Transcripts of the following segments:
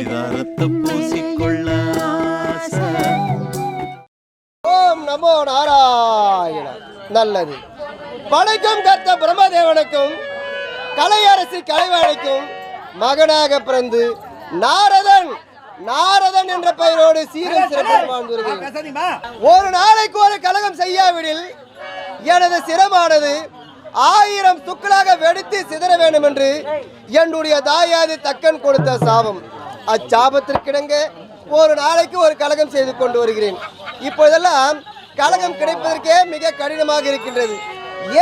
பரிதாரத்தை பூசிக்கொள்ள ஓம் நமோ நாராயண. நல்லது. படைக்கும் கர்த்த பிரம்மதேவனுக்கும் கலையரசி கலைவாணிக்கும் மகனாக பிறந்து நாரதன் என்ற பெயரோடு சீரும் சிறப்புடன் வாழ்ந்து வருகிறேன். ஒரு நாளைக்கு ஒரு கலகம் செய்யாவிடில் எனது சிரமானது 1000 துக்களாக வெடித்து சிதற வேண்டும் என்று என்னுடைய தாயாதி தக்கன் கொடுத்த சாபம். அச்சாபத்திற்கிடங்க ஒரு நாளைக்கு ஒரு கலகம் செய்து கொண்டு வருகிறேன். இப்போதெல்லாம் கலகம் கிடைப்பதற்கே மிக கடினமாக இருக்கின்றது.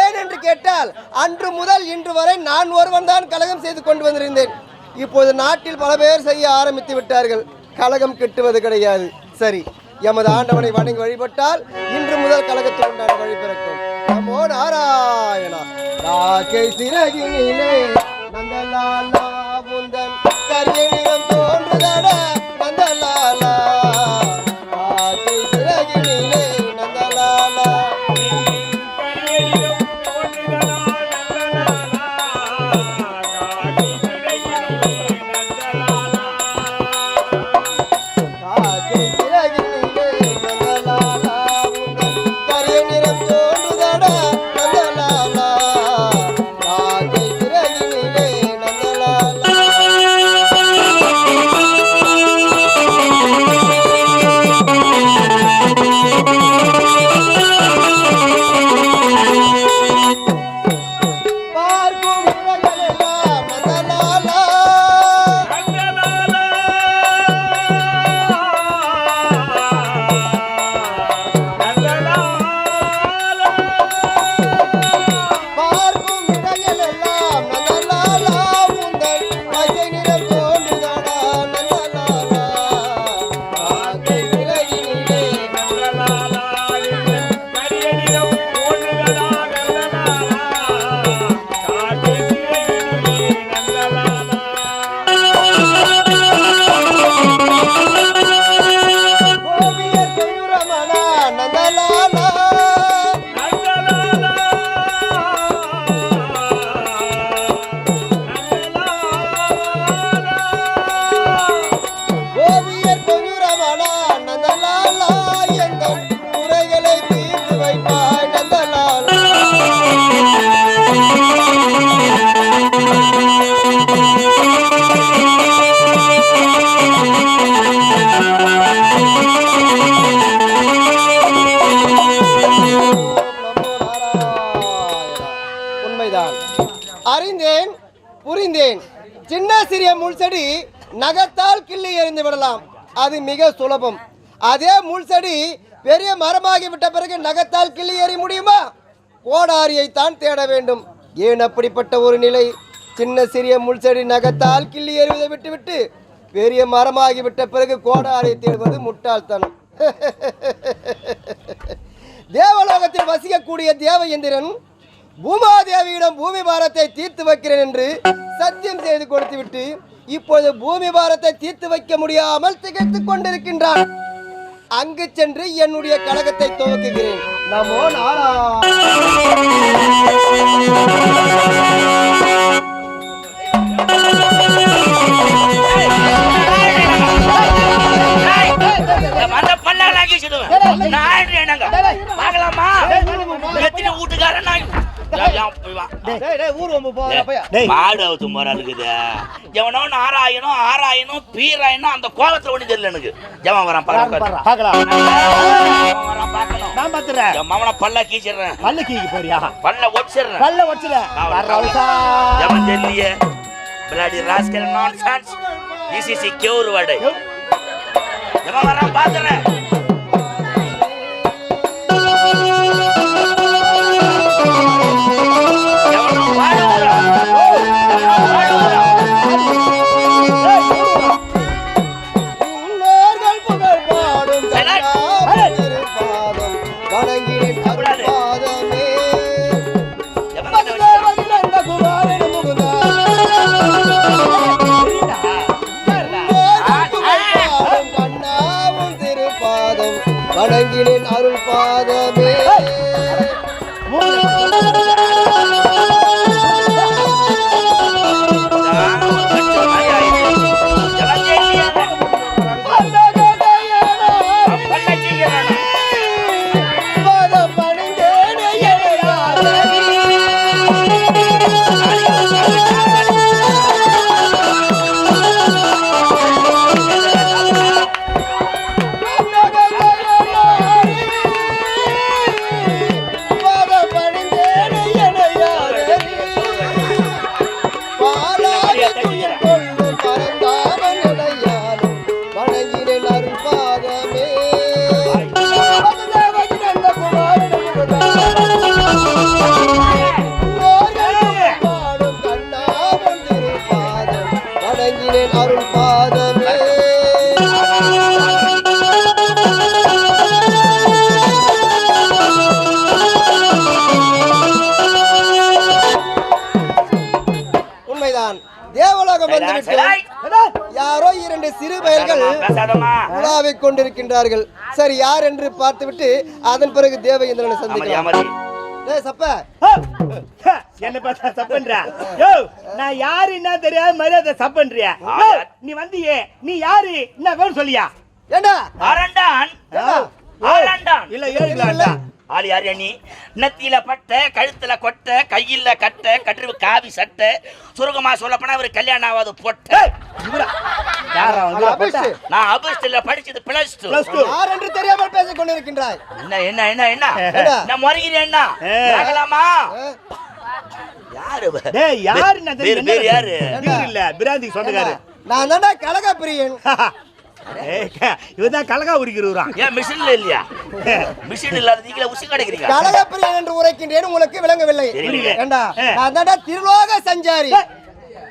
ஏன் என்று கேட்டால் அன்று முதல் இன்று வரை நான் ஒருவன் தான் கலகம் செய்து கொண்டு வந்திருந்தேன். இப்போது நாட்டில் பல பேர் செய்ய ஆரம்பித்து விட்டார்கள். கலகம் கெட்டுவது கிடையாது. சரி, எமது ஆண்டவனை வணங்கி வழிபட்டால் இன்று முதல் கலகத்தில் உண்டான வழி பிறக்கும். நமோ நாராயணா. ராகை சிறகினிலே நந்தலாலா முந்தன் கரியனிடம் தோன்றுதடா நந்தலாலா. ராகை சிறகினிலே நந்தலாலா அறிந்தேன், புரிந்தேன். சின்ன சிறிய முள்செடி நகத்தால் கிள்ளி எறிந்து விடலாம், அது மிக சுலபம். அதே முள்செடி பெரிய மரமாகி விட்ட பிறகு நகத்தால் கிள்ளி எறிய முடியுமா? கோடாரியை தான் தேட வேண்டும். ஏன் அப்படிப்பட்ட ஒரு நிலை? சின்ன சிறிய முள்செடி நகத்தால் கிள்ளி எறிவதை விட்டுவிட்டு பெரிய மரமாகி விட்ட பிறகு கோடாரியை தேடுவது முட்டாள்தனம். தேவலோகத்தில் வசிக்கக்கூடிய தேவயந்திரன் பூமாதேவியிடம் பூமி பாரத்தை தீர்த்து வைக்கிறேன் என்று சத்தியம் செய்து கொடுத்து விட்டு இப்போது பூமி பாரத்தை தீர்த்து வைக்க முடியாமல் திகைத்துக் கொண்டிருக்கின்றான். அங்கு சென்று என்னுடைய கலகத்தை துவக்குகிறேன். நமோ ஆராயணும் பீராயணும் அந்த கோலத்துல ஒண்ணு தெரியல எனக்கு. ஜவன் வரான் மவன பல்ல கீச்சிடுறேன். பல்ல கீக்கி போறியா? பல்ல ஒடிச்சிடுறேன். பல்ல ஒடிச்சிடுறேன். ஜவன் தெரியல. bloody rascal nonsense. This is a cure word. ஜவன் வரான் பாத்துறேன். வணங்கினேன் அருள் பாதமே. அருள் பாதமே. உண்மைதான், தேவலோகம் வந்துவிட்டு யாரோ 2 சிறு பயல்கள் உலாவிக் கொண்டிருக்கின்றார்கள். சரி, யார் என்று பார்த்துவிட்டு அதன் பிறகு தேவேந்திரனை சந்திக்கலாம். சப்ப என்ன பார்த்தா சப்பன்றா? யோ, நான் யாரு என்ன தெரியாது மரியாதை சப்பன்றியா? நீ வந்தியே, நீ யாரு என்ன வேணும் சொல்லியா? ஏண்டா அரண்டான் ஆலண்டான் இல்ல ஏழுங்களா? ஆளி யாரு நீ? நத்தியில பட்ட, கழுத்துல கொட்ட, கையில கட்ட, கட்டு காவி சட்டை, சுருகமா சொல்லப்போனா ஒரு கல்யாணம் ஆகாது பொட்ட. யாரா வந்து அபிஷ், நான் அபிஷ்ல படிச்சது +2. யார் என்று தெரியாமல் பேசிக் கொண்டிருக்கின்றாய். என்ன என்ன என்ன என்ன நான் முறைகிறேன் என்ன ஆகலாமா? யாரு டேய், யாரு என்ன பேர் பேர் யாரு? இல்ல பிராந்தி சொந்தக்காரரு. நான் தான்டா கலக பிரியன். இவதான் கலகா உரிக்கிறவரான். ஏன் மிஷின்ல இல்லையா? மிஷின் இல்லாத நீங்களே உசி கிடைக்கிறீங்க. கலக பிரியன் என்று உரைக்கின்றேன், உங்களுக்கு விளங்கவில்லை. தெரியல. ஏண்டா நான் தான்டா திருலோக சஞ்சாரி.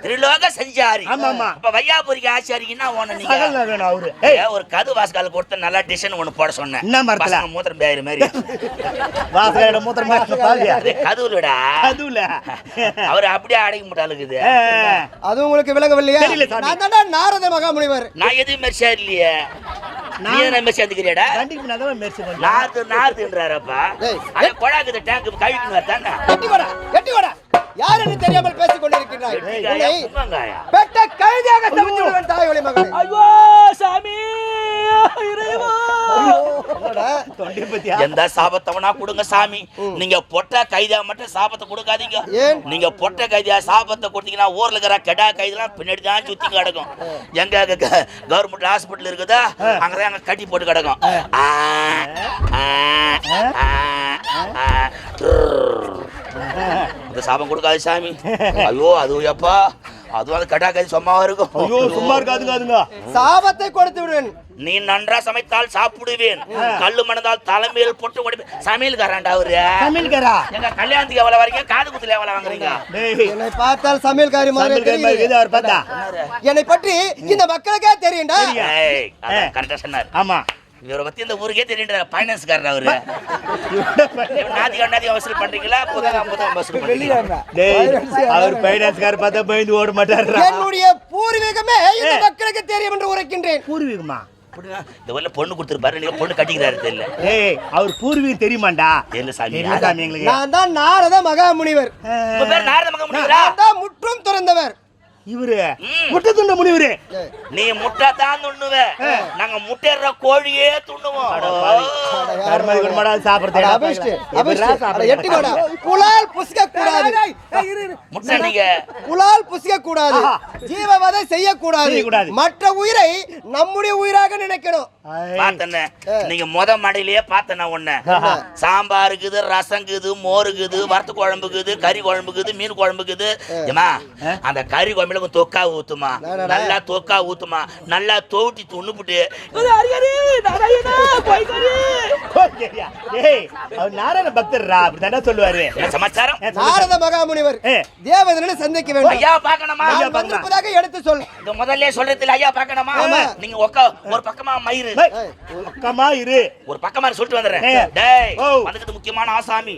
திரிலோக சஞ்சாரி. ஆமாமா. அப்ப வையாபுரிக்கு ஆச்சாரின்னா ஓன நீங்க சகல வேணும் அவரு. ஒரு கது வாஸ்கால கொடுத்து நல்லா டிசைன் ஒன்னு போட சொன்னேன். என்ன மரத்துல? பசங்க மூத்திரம் பேயிற மாதிரி. வாசகட மூத்திரம் மாதிரி பாவியா? அது கதுலடா. அதுல அவர் அப்படியே அடங்கி முட்டாளுக்குது. அது உங்களுக்கு விளங்கவில்லையா? தெரியல சாமி. நான் தான்டா நாரத மகாமுனிவர். நான் எதுவும் மெர்சியா இல்லையே. நீ என்ன மெர்சி வந்துக்கிறியடா? கண்டிப்பா நான் தான் மெர்சி பண்றேன். நாத்துன்றாரப்பா. அது கொடாக்குது டேங்க் கழுவிட்டு வரதானே. கெட்டி வாடா. யார் என்று தெரியாமல் பேசிக் கொண்டிருக்கிறாய். உன்னை கும்மங்காயா பெட்ட கைதியாக சமைத்து விடுவேன் தாய்வழி மகனே. ஐயோ சாமி, இறைவா. தொண்டை பத்தியா? எந்த சாபத்தவனா கொடுங்க சாமி. நீங்க பொட்ட கைதியா மட்டும் சாபத்தை கொடுக்காதீங்க. நீங்க பொட்ட கைதியா சாபத்தை கொடுத்தீங்கன்னா ஊர்ல இருக்கிற கெடா கைதிலாம் பின்னாடி தான் சுத்தி கிடக்கும். எங்க கவர்மெண்ட் ஹாஸ்பிட்டல் இருக்குதா, அங்கதான் அங்க கட்டி போட்டு கிடக்கும். இந்த சாபம் கொடுக்காது சாமி. ஐயோ அது எப்பா, அதுவும் அந்த கெடா கைதி சும்மாவா இருக்கும். ஐயோ சும்மா இருக்காதுங்க. சாபத்தை கொடுத்து விடுவேன். நீ நன்றா சமைத்தால் சாப்பிடுவேன், கல்லு மணந்தால் தலைமையில் போட்டு ஓடிப்பேன். சமையல்காரன்டா அவரு. சமையல்காரா? எங்க கல்யாணத்துக்கு எவ்வளவு வரீங்க, காது குத்துல எவ்வளவு வாங்குறீங்க? என்னை பார்த்தால் சமையல்காரி மாதிரி தெரியுது. அவர் பார்த்தா என்னை பற்றி இந்த மக்களுக்கே தெரியும்டா. கரெக்டா சொன்னார். ஆமா, இவரை பத்தி இந்த ஊருக்கே தெரியுன்ற பைனான்ஸ்காரர் அவரு. நாதிக வசூல் பண்றீங்களா, புதகம் வசூல் பண்றீங்களா? அவர் பைனான்ஸ்கார் பார்த்தா பயந்து ஓட மாட்டாரு. என்னுடைய பூர்வீகமே இந்த மக்களுக்கு தெரியும் என்று உரைக்கின்றேன். பூர்வீகமா? இந்த ஊர்ல பொண்ணு கொடுத்துருப்பாரு, நீங்க பொண்ணு கட்டிக்கிறாரு தெரியல. ஏய், அவர் பூர்வீகம் தெரியுமாண்டா? தெரியல சாமி. சாமி எங்களுக்கு நான் தான் நாரத மகாமுனிவர். உங்க பேர் நாரத மகாமுனிவரா? நான் தான் முற்றும் துறந்தவர். இவரு முட்டை துண்ட முனிவரு. நீ முட்டை தான் துண்ணுவ, நாங்க முட்டைற கோழியே துண்ணுவோம். புலால் புசிக்க கூடாது. முட்டை நீங்க புலால் புசிக்க கூடாது, ஜீவவதை செய்யக்கூடாது. மற்ற உயிரை நம்முடைய உயிராக நினைக்கணும். பார்த்தன நீங்க மடையிலேயே பார்த்தன ஒண்ணு. சாம்பார் இருக்குது, ரசம் இருக்குது, மோர் இருக்குது, வறுத்து குழம்பு இருக்குது, கறி குழம்பு இருக்குது, மீன் குழம்பு இருக்குது. அந்த கறி குழம்புல தொக்கா ஊத்துமா, நல்லா தொக்கா ஊத்துமா, நல்லா தோட்டி துண்ணுப்புட்டு நாராயண பக்தர்ரா அப்படிதான் சொல்லுவாரு. சமாச்சாரம். நாரத மகாமுனிவர் தேவதனை சந்திக்க வேண்டும். ஐயா பார்க்கணுமா? வந்திருப்பதாக எடுத்து சொல். இந்த முதல்ல சொல்றதுல ஐயா பார்க்கணுமா? நீங்க ஒரு பக்கமா மயிறு, பக்கமா இரு, ஒரு பக்கமா சொல்லிட்டு வந்துடுறேன். டேய் வந்துட்டு முக்கியமான ஆசாமி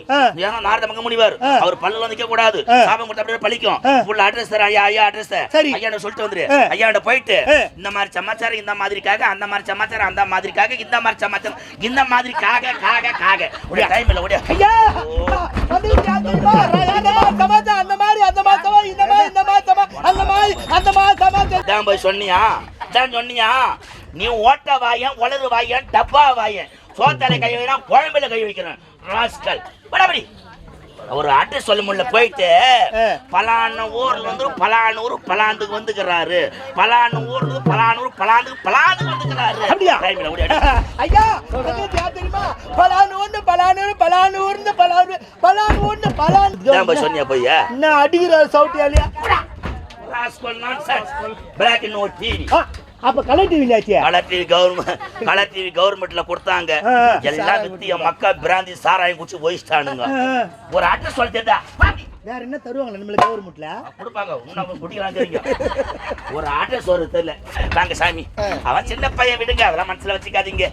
நாரத மகாமுனிவர். அவர் பல்லுல நிக்க கூடாது, சாபம் கொடுத்தா அப்படியே பழிக்கும். ஃபுல் அட்ரஸ் தர ஐயா, ஐயா அட்ரஸ் ஐயா சொல்லிட்டு வந்துரு. ஐயாண்ட போயிட்டு இந்த மாதிரி சமாச்சாரம் இந்த மாதிரிக்காக, அந்த மாதிரி சமாச்சாரம் அந்த மாதிரிக்காக, இந்த மாதிரி சமாச்சாரம் இந்த மாதிரிக்காக காக காக ஒரே டைம் இல்ல ஓடியா. ஐயா சமாச்சாரம் அந்த மாதிரி, அந்த மாதிரி இந்த மாதிரி, இந்த மாதிரி அந்த மாதிரி, அந்த மாதிரி சமாச்சாரம் தான் போய் சொன்னியா? தான் சொன்னியா? நீ ஓட்ட வாயன், உலரு வாயன், டப்பா வாயன், சோத்தாலை கை வைனா குழம்புல கை வைக்கிறேன் ராஸ்கல். படபடி ஒரு அட்ரஸ் சொல்ல முடியல. போயிட்டு பலான ஊர்ல வந்து பலானூர் பலாந்துக்கு வந்துக்கிறாரு, பலான ஊர்ல பலானூர் பலாந்துக்கு பலாந்துக்கு வந்துக்கிறாரு. அப்படியா? ஐயா தெரியுமா? பலானூர்னு பலானூர் பலானூர்னு பலானூர் பலானூர்னு பலானூர் சொன்னியா? போய் என்ன அடிக்கிற சவுட்டியாலியா? Black and white TV. அப்ப கலர் டிவி ஆச்சு. கலர் டிவி கவர்மெண்ட்ல கொடுத்தாங்க. எல்லாம் வித்திய மக்கா பிராந்தி சாராயம் குடிச்சு போயிட்டானுங்க. ஒரு அட்ரஸ் சொல்லிட்டா வேற என்ன தருவாங்க நம்மளுக்கு கவர்மெண்ட்ல? கொடுப்பாங்க. உன்ன குடிக்கலாம் தெரியும். ஒரு ஆட்டை சோறு தெரியல. தாங்க சாமி. அவன் சின்ன பையன் விடுங்க. அதெல்லாம் மனசுல வச்சுக்காதீங்க.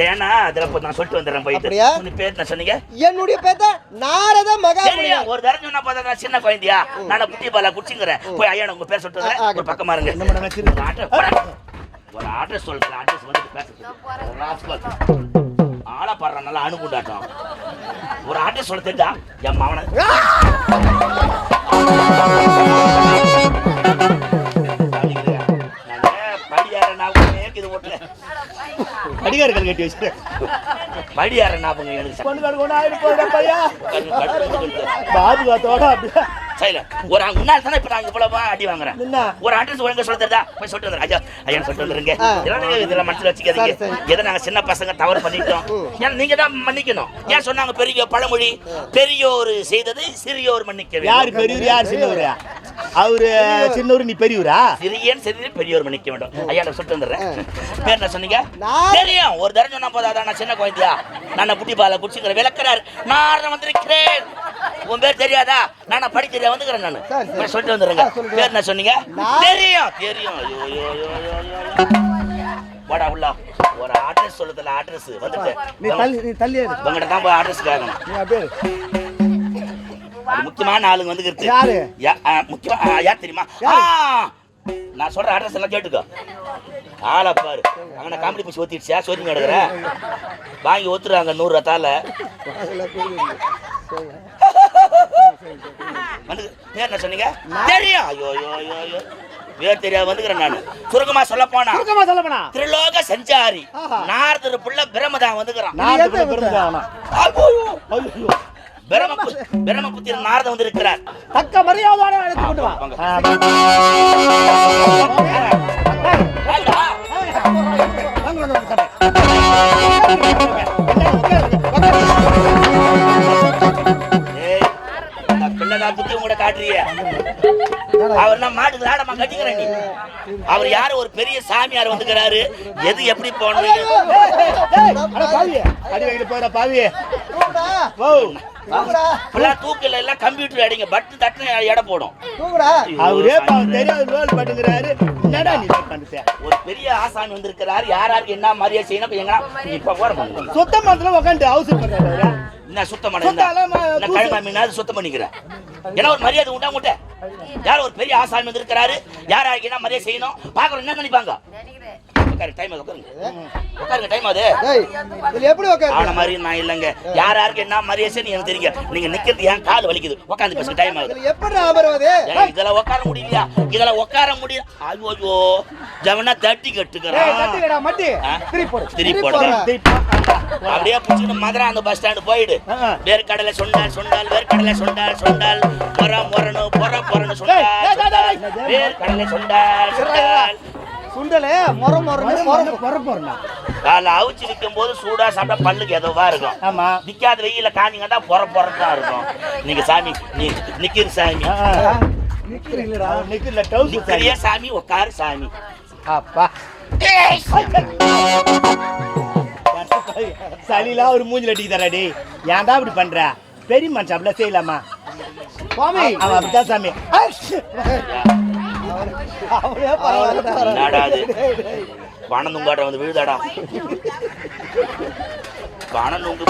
ஏன்னா அதுல நான் சொல்லிட்டு வந்துடுறேன் போயிட்டு. உன் பேர் என்ன சொன்னீங்க? என்னுடைய பேர் தான் நாரத மகாமுனிவர். ஒரு தரம் சொன்னா பார்த்தா நான் சின்ன குழந்தையா? நான் புட்டி பாலா குடிச்சுங்கிறேன். போய் ஐயா உங்க பேர் சொல்லிட்டு வரேன். ஒரு பக்கமா இருங்க. ஒரு ஆட்டை சொல்ற ஆட்டை வந்து பேச ஆளா பாடுற நல்லா அணுகுண்டாட்டம். ஒரு ஆட்டை சொல்ல தெரிஞ்சா என் மாவன படிகாரர்கள் கட்டி வச்சு படியார ஞாபகம் எனக்கு பாதுகாத்தோட ஒரு முன்னாள் தானே இப்ப நாங்க இவ்வளவு அடி வாங்குறேன். ஒரு அட்ரஸ் ஒழுங்கா சொல்ல தெரியுதா? போய் சொல்லிட்டு வந்துடுறேன். ஐயா ஐயா சொல்லிட்டு வந்துருங்க. இதெல்லாம் மனசுல வச்சுக்காதீங்க. எதை நாங்க சின்ன பசங்க தவறு பண்ணிட்டோம். ஏன்னா நீங்க தான் மன்னிக்கணும். ஏன் சொன்னாங்க பெரிய பழமொழி, பெரியோர் செய்ததை சிறியோர் மன்னிக்க. யாரு பெரியவர் யாரு சின்னவர்? அவரு சின்னவர், நீ பெரியவரா? சிறியன் சிறிய பெரியோர் மன்னிக்க வேண்டும். ஐயா சொல்லிட்டு வந்துடுறேன். பேர் என்ன சொன்னீங்க? தெரியும். ஒரு தரம் சொன்னா போதாதான் நான் சின்ன குழந்தையா? நான் புட்டி பாலை குடிச்சுக்கிற விளக்குறாரு. நான் வந்திருக்கிறேன். உன் பேர் தெரியாதா? நான் படிக்கிற வந்துக்கிறேன். நான் சொல்லிட்டு வந்துடுறேங்க. பேர் என்ன சொன்னீங்க? தெரியும் தெரியும். வாடா உள்ள ஒரு அட்ரஸ் சொல்லுதல. அட்ரஸ் வந்துட்டேன். உங்கள்கிட்ட தான் போய் அட்ரஸ் கேட்கணும். முக்கியமான ஆளுங்க வந்துக்கிறது. முக்கியமா யார் தெரியுமா? நான் சொல்ற அட்ரஸ் எல்லாம் கேட்டுக்கோ. ஆளா பாரு. அங்கே காமெடி பிடிச்சி ஒத்திடுச்சா? சோதிங்க எடுக்கிற வாங்கி ஒத்துறாங்க 100 ரூபாத்தால. வந்து பேர் என்ன சொன்னீங்க? தெரியும். ஐயோ ஐயோ ஐயோ பேர் தெரியாது வந்துக்கிறேன். நான் சுருக்கமா சொல்ல போனா திரிலோக சஞ்சாரி நாரதர் புள்ள பிரம்மதான் வந்துக்கிறான். பிரம்மபுத்திர நாரதம் வந்து இருக்கிறார். தக்க மரியாதையோட அழைத்து கொண்டு வா. புத்தி உங்களோட காட்டுறிய அவர் மாட்டுக்கு ஆடமா கட்டிக்கிறேன். நீ அவர் யாரு? ஒரு பெரிய சாமியார் வந்துக்கிறாரு. எது எப்படி போனீங்க? தூக்கல எல்லாம் கம்ப்யூட்டர் அடிங்க. பட்டு தட்டு எடை போடும். அவரே தெரியாது லோல் பட்டுங்கிறாரு. ஒரு பெரிய ஆசாமி வந்திருக்கிறாரு. யாராருக்கு என்ன மாதிரியா செய்யணும்? எங்க இப்ப போற சுத்தமத்துல உட்காந்து அவசரம் பண்றாரு. என்ன சுத்தம் பண்ண கழுமா மீனாவது சுத்தம் பண்ணிக்கிறேன். ஏன்னா ஒரு மரியாதை உண்டா உங்கள்கிட்ட? யார் ஒரு பெரிய ஆசாமி வந்திருக்கிறாரு. யாராருக்கு என்ன மரியாதை செய்யணும் பாக்குறோம். என்ன நினைப்பாங்க? யாராருக்கு என்ன மரியாதை எனக்கு தெரியும். நீங்க நிக்கிறது ஏன் கால் வலிக்குது? உட்காந்து பேச டைம் ஆகுது. இதெல்லாம் உட்கார முடியலையா? இதெல்லாம் உட்கார முடியல. ஐயோ ஜவனா தட்டி கட்டுக்கிறேன். அப்படியே புடிச்சுட்டு மதுரை அந்த பஸ் ஸ்டாண்டு போயிடு. வேர்க்கடலை சொண்டால் சொண்டால் வேர்க்கடலை சொண்டால் சொண்டால் மொர மொரனு பொற பொறனு சொண்டால் வேர்க்கடலை சொண்டால் சொண்டால் சுண்டலே மொர மொரனு பொற பொறனா. கால அவிச்சு விற்கும் போது சூடா சாப்பிட்டா பல்லுக்கு எதோவா இருக்கும். ஆமா. நிக்காத வெயில காஞ்சிங்கட்டா பொற பொறதான் இருக்கும். நீங்க சாமி நீ நிக்கிற சாமி. நிக்கிறீங்களா? நிக்கல டவுஸ் நிக்கிறியா சாமி? உட்காரு சாமி. அப்பா சளிலா ஒரு மூஞ்சில அடிக்கிறாடே. ஏன்டா இப்படி பண்ற? பெரிய மனுஷன் அப்படிலாம் செய்யலாமா? சாமி அவன் அப்படிதான் சாமி. பணம் நுங்காட்ட வந்து விழுதாடா. பணம் நுங்கு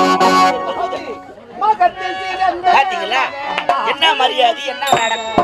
பாத்தீங்களா? என்ன மரியாதை என்ன நடக்கும்?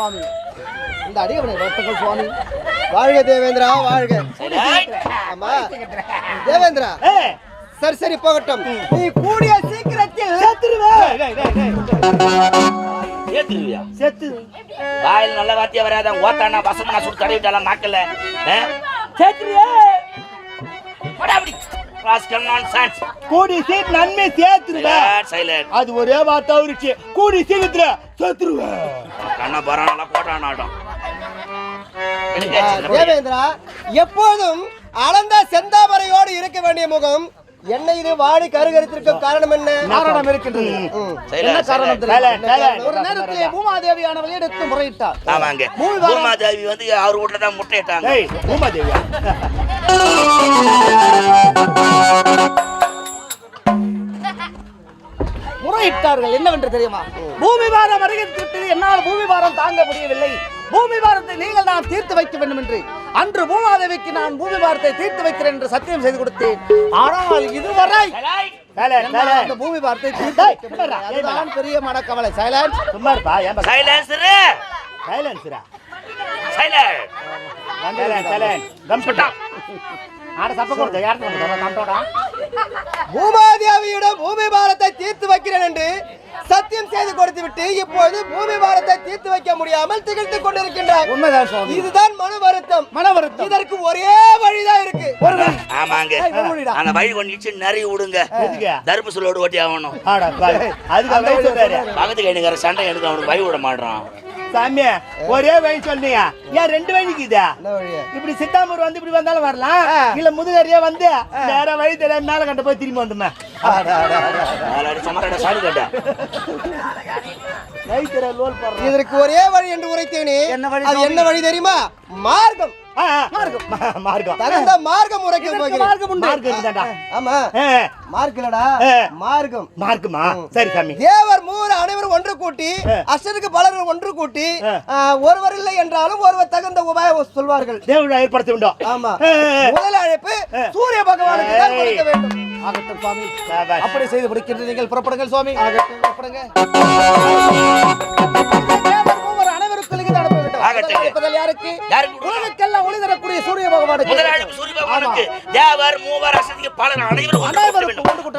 சுவாமி. இந்த அடியவனை வளர்த்துக்கள் சுவாமி. வாழ்க தேவேந்திரா வாழ்க. ஆமா தேவேந்திரா சரி சரி போகட்டும். நீ கூடிய சீக்கிரத்தில் ஏத்துருவியா செத்து வாயில் நல்ல வார்த்தையா வராத ஓத்தானா வசமனா சுட்டு தடவிட்டாலாம் நாக்கல சேர்த்துருவே கூடி சீட் நன்மை சேர்த்துருவேன். அது ஒரே வார்த்தை இருந்துச்சு. கூடி சீக்கிரத்துல சேர்த்துருவேன். கண்ண பரானெல்லாம் போட்டான் ஆட்டம். தேவேந்திரா எப்போதும் அளந்த செந்தாமரையோடு இருக்க வேண்டிய முகம் என்ன இது வாடி கருகரித்திருக்கும் காரணம் என்ன? காரணம் இருக்கின்றது. என்ன காரணம்? ஒரு நேரத்திலே பூமாதேவியானவள் எடுத்து முறையிட்டார். ஆமாங்க பூமாதேவி வந்து அவர் வீட்டுல தான் முட்டையிட்டாங்க. பூமாதேவியா முறையிட்டார்கள். என்னவென்று தெரியுமா? பூமி பாரம் வருகிறது. என்னால் பூமி பாரம் தாங்க முடியவில்லை. பூமி பாரத்தை நீங்கள் நான் தீர்த்து வைக்க வேண்டும் என்று அன்று பூமாதேவிக்கு நான் பூமி பாரத்தை தீர்த்து வைக்கிறேன் என்று சத்தியம் செய்து கொடுத்தேன். ஆனால் இதுவரை அந்த பூமி பாரத்தை தீர்த்து வைக்க முடியல. அதுதான் பெரிய மனக்கவலை. சைலன்ஸ். சும்மா இருப்பா. சைலன்ஸ் சைலன்ஸ்ரா பூமாதேவியிடம் பூமி பாரத்தை தீர்த்து வைக்கிறேன் என்று சத்தியம் செய்து கொடுத்து விட்டு இப்போது பூமி பாரத்தை தீர்த்து வைக்க முடியாமல் திகழ்த்துக் கொண்டிருக்கின்றார். உண்மைதான் சுவாமி. இதுதான் மன வருத்தம். இதற்கு ஒரே வழிதான் இருக்கு. ஆமாங்க அந்த வழி கொண்டு நிறைய விடுங்க. தர்மசுலோடு ஓட்டி ஆகணும். பக்கத்து கைனுக்கார சண்டை எனக்கு அவனுக்கு வழி விட மாட்டான். சாமியா ஒரே வழி சொன்னீங்க. ஏன் ரெண்டு வழிக்குதா? இப்படி சித்தாமூர் வந்து இப்படி வந்தாலும் வரலாம். இல்ல முதுகரியா வந்து வேற வழி தெரியாம மேல கட்ட போய் திரும்பி வந்துமா. இதற்கு ஒரே வழி என்று உரைத்தேனே. என்ன வழி தெரியுமா? மார்க்கம். தகுந்த மார்க்கம் உரைக்க மார்க்கமா? சரி சாமி. தேவர் மூவர் அனைவரும் ஒன்று கூட்டி அஷ்டருக்கு பலர்கள் ஒன்று கூட்டி ஒருவர் இல்லை என்றாலும் ஒருவர் தகுந்த உபாயம் சொல்வார்கள். தேவனை ஏற்படுத்த வேண்டும். ஆமா முதல் அழைப்பு சூரிய பகவானுக்கு தான் கொடுக்க வேண்டும். ஆகட்டும் சுவாமி. அப்படி செய்து முடிக்கின்ற நீங்கள் புறப்படுங்கள் சுவாமி. ஆகட்டும் புறப்படுங்க. உலகெல்லாம் ஒளி தரக்கூடிய சூரிய பகவானுக்கு தேவர் மூவர் அசதிக்கு பலர் அனைவரும்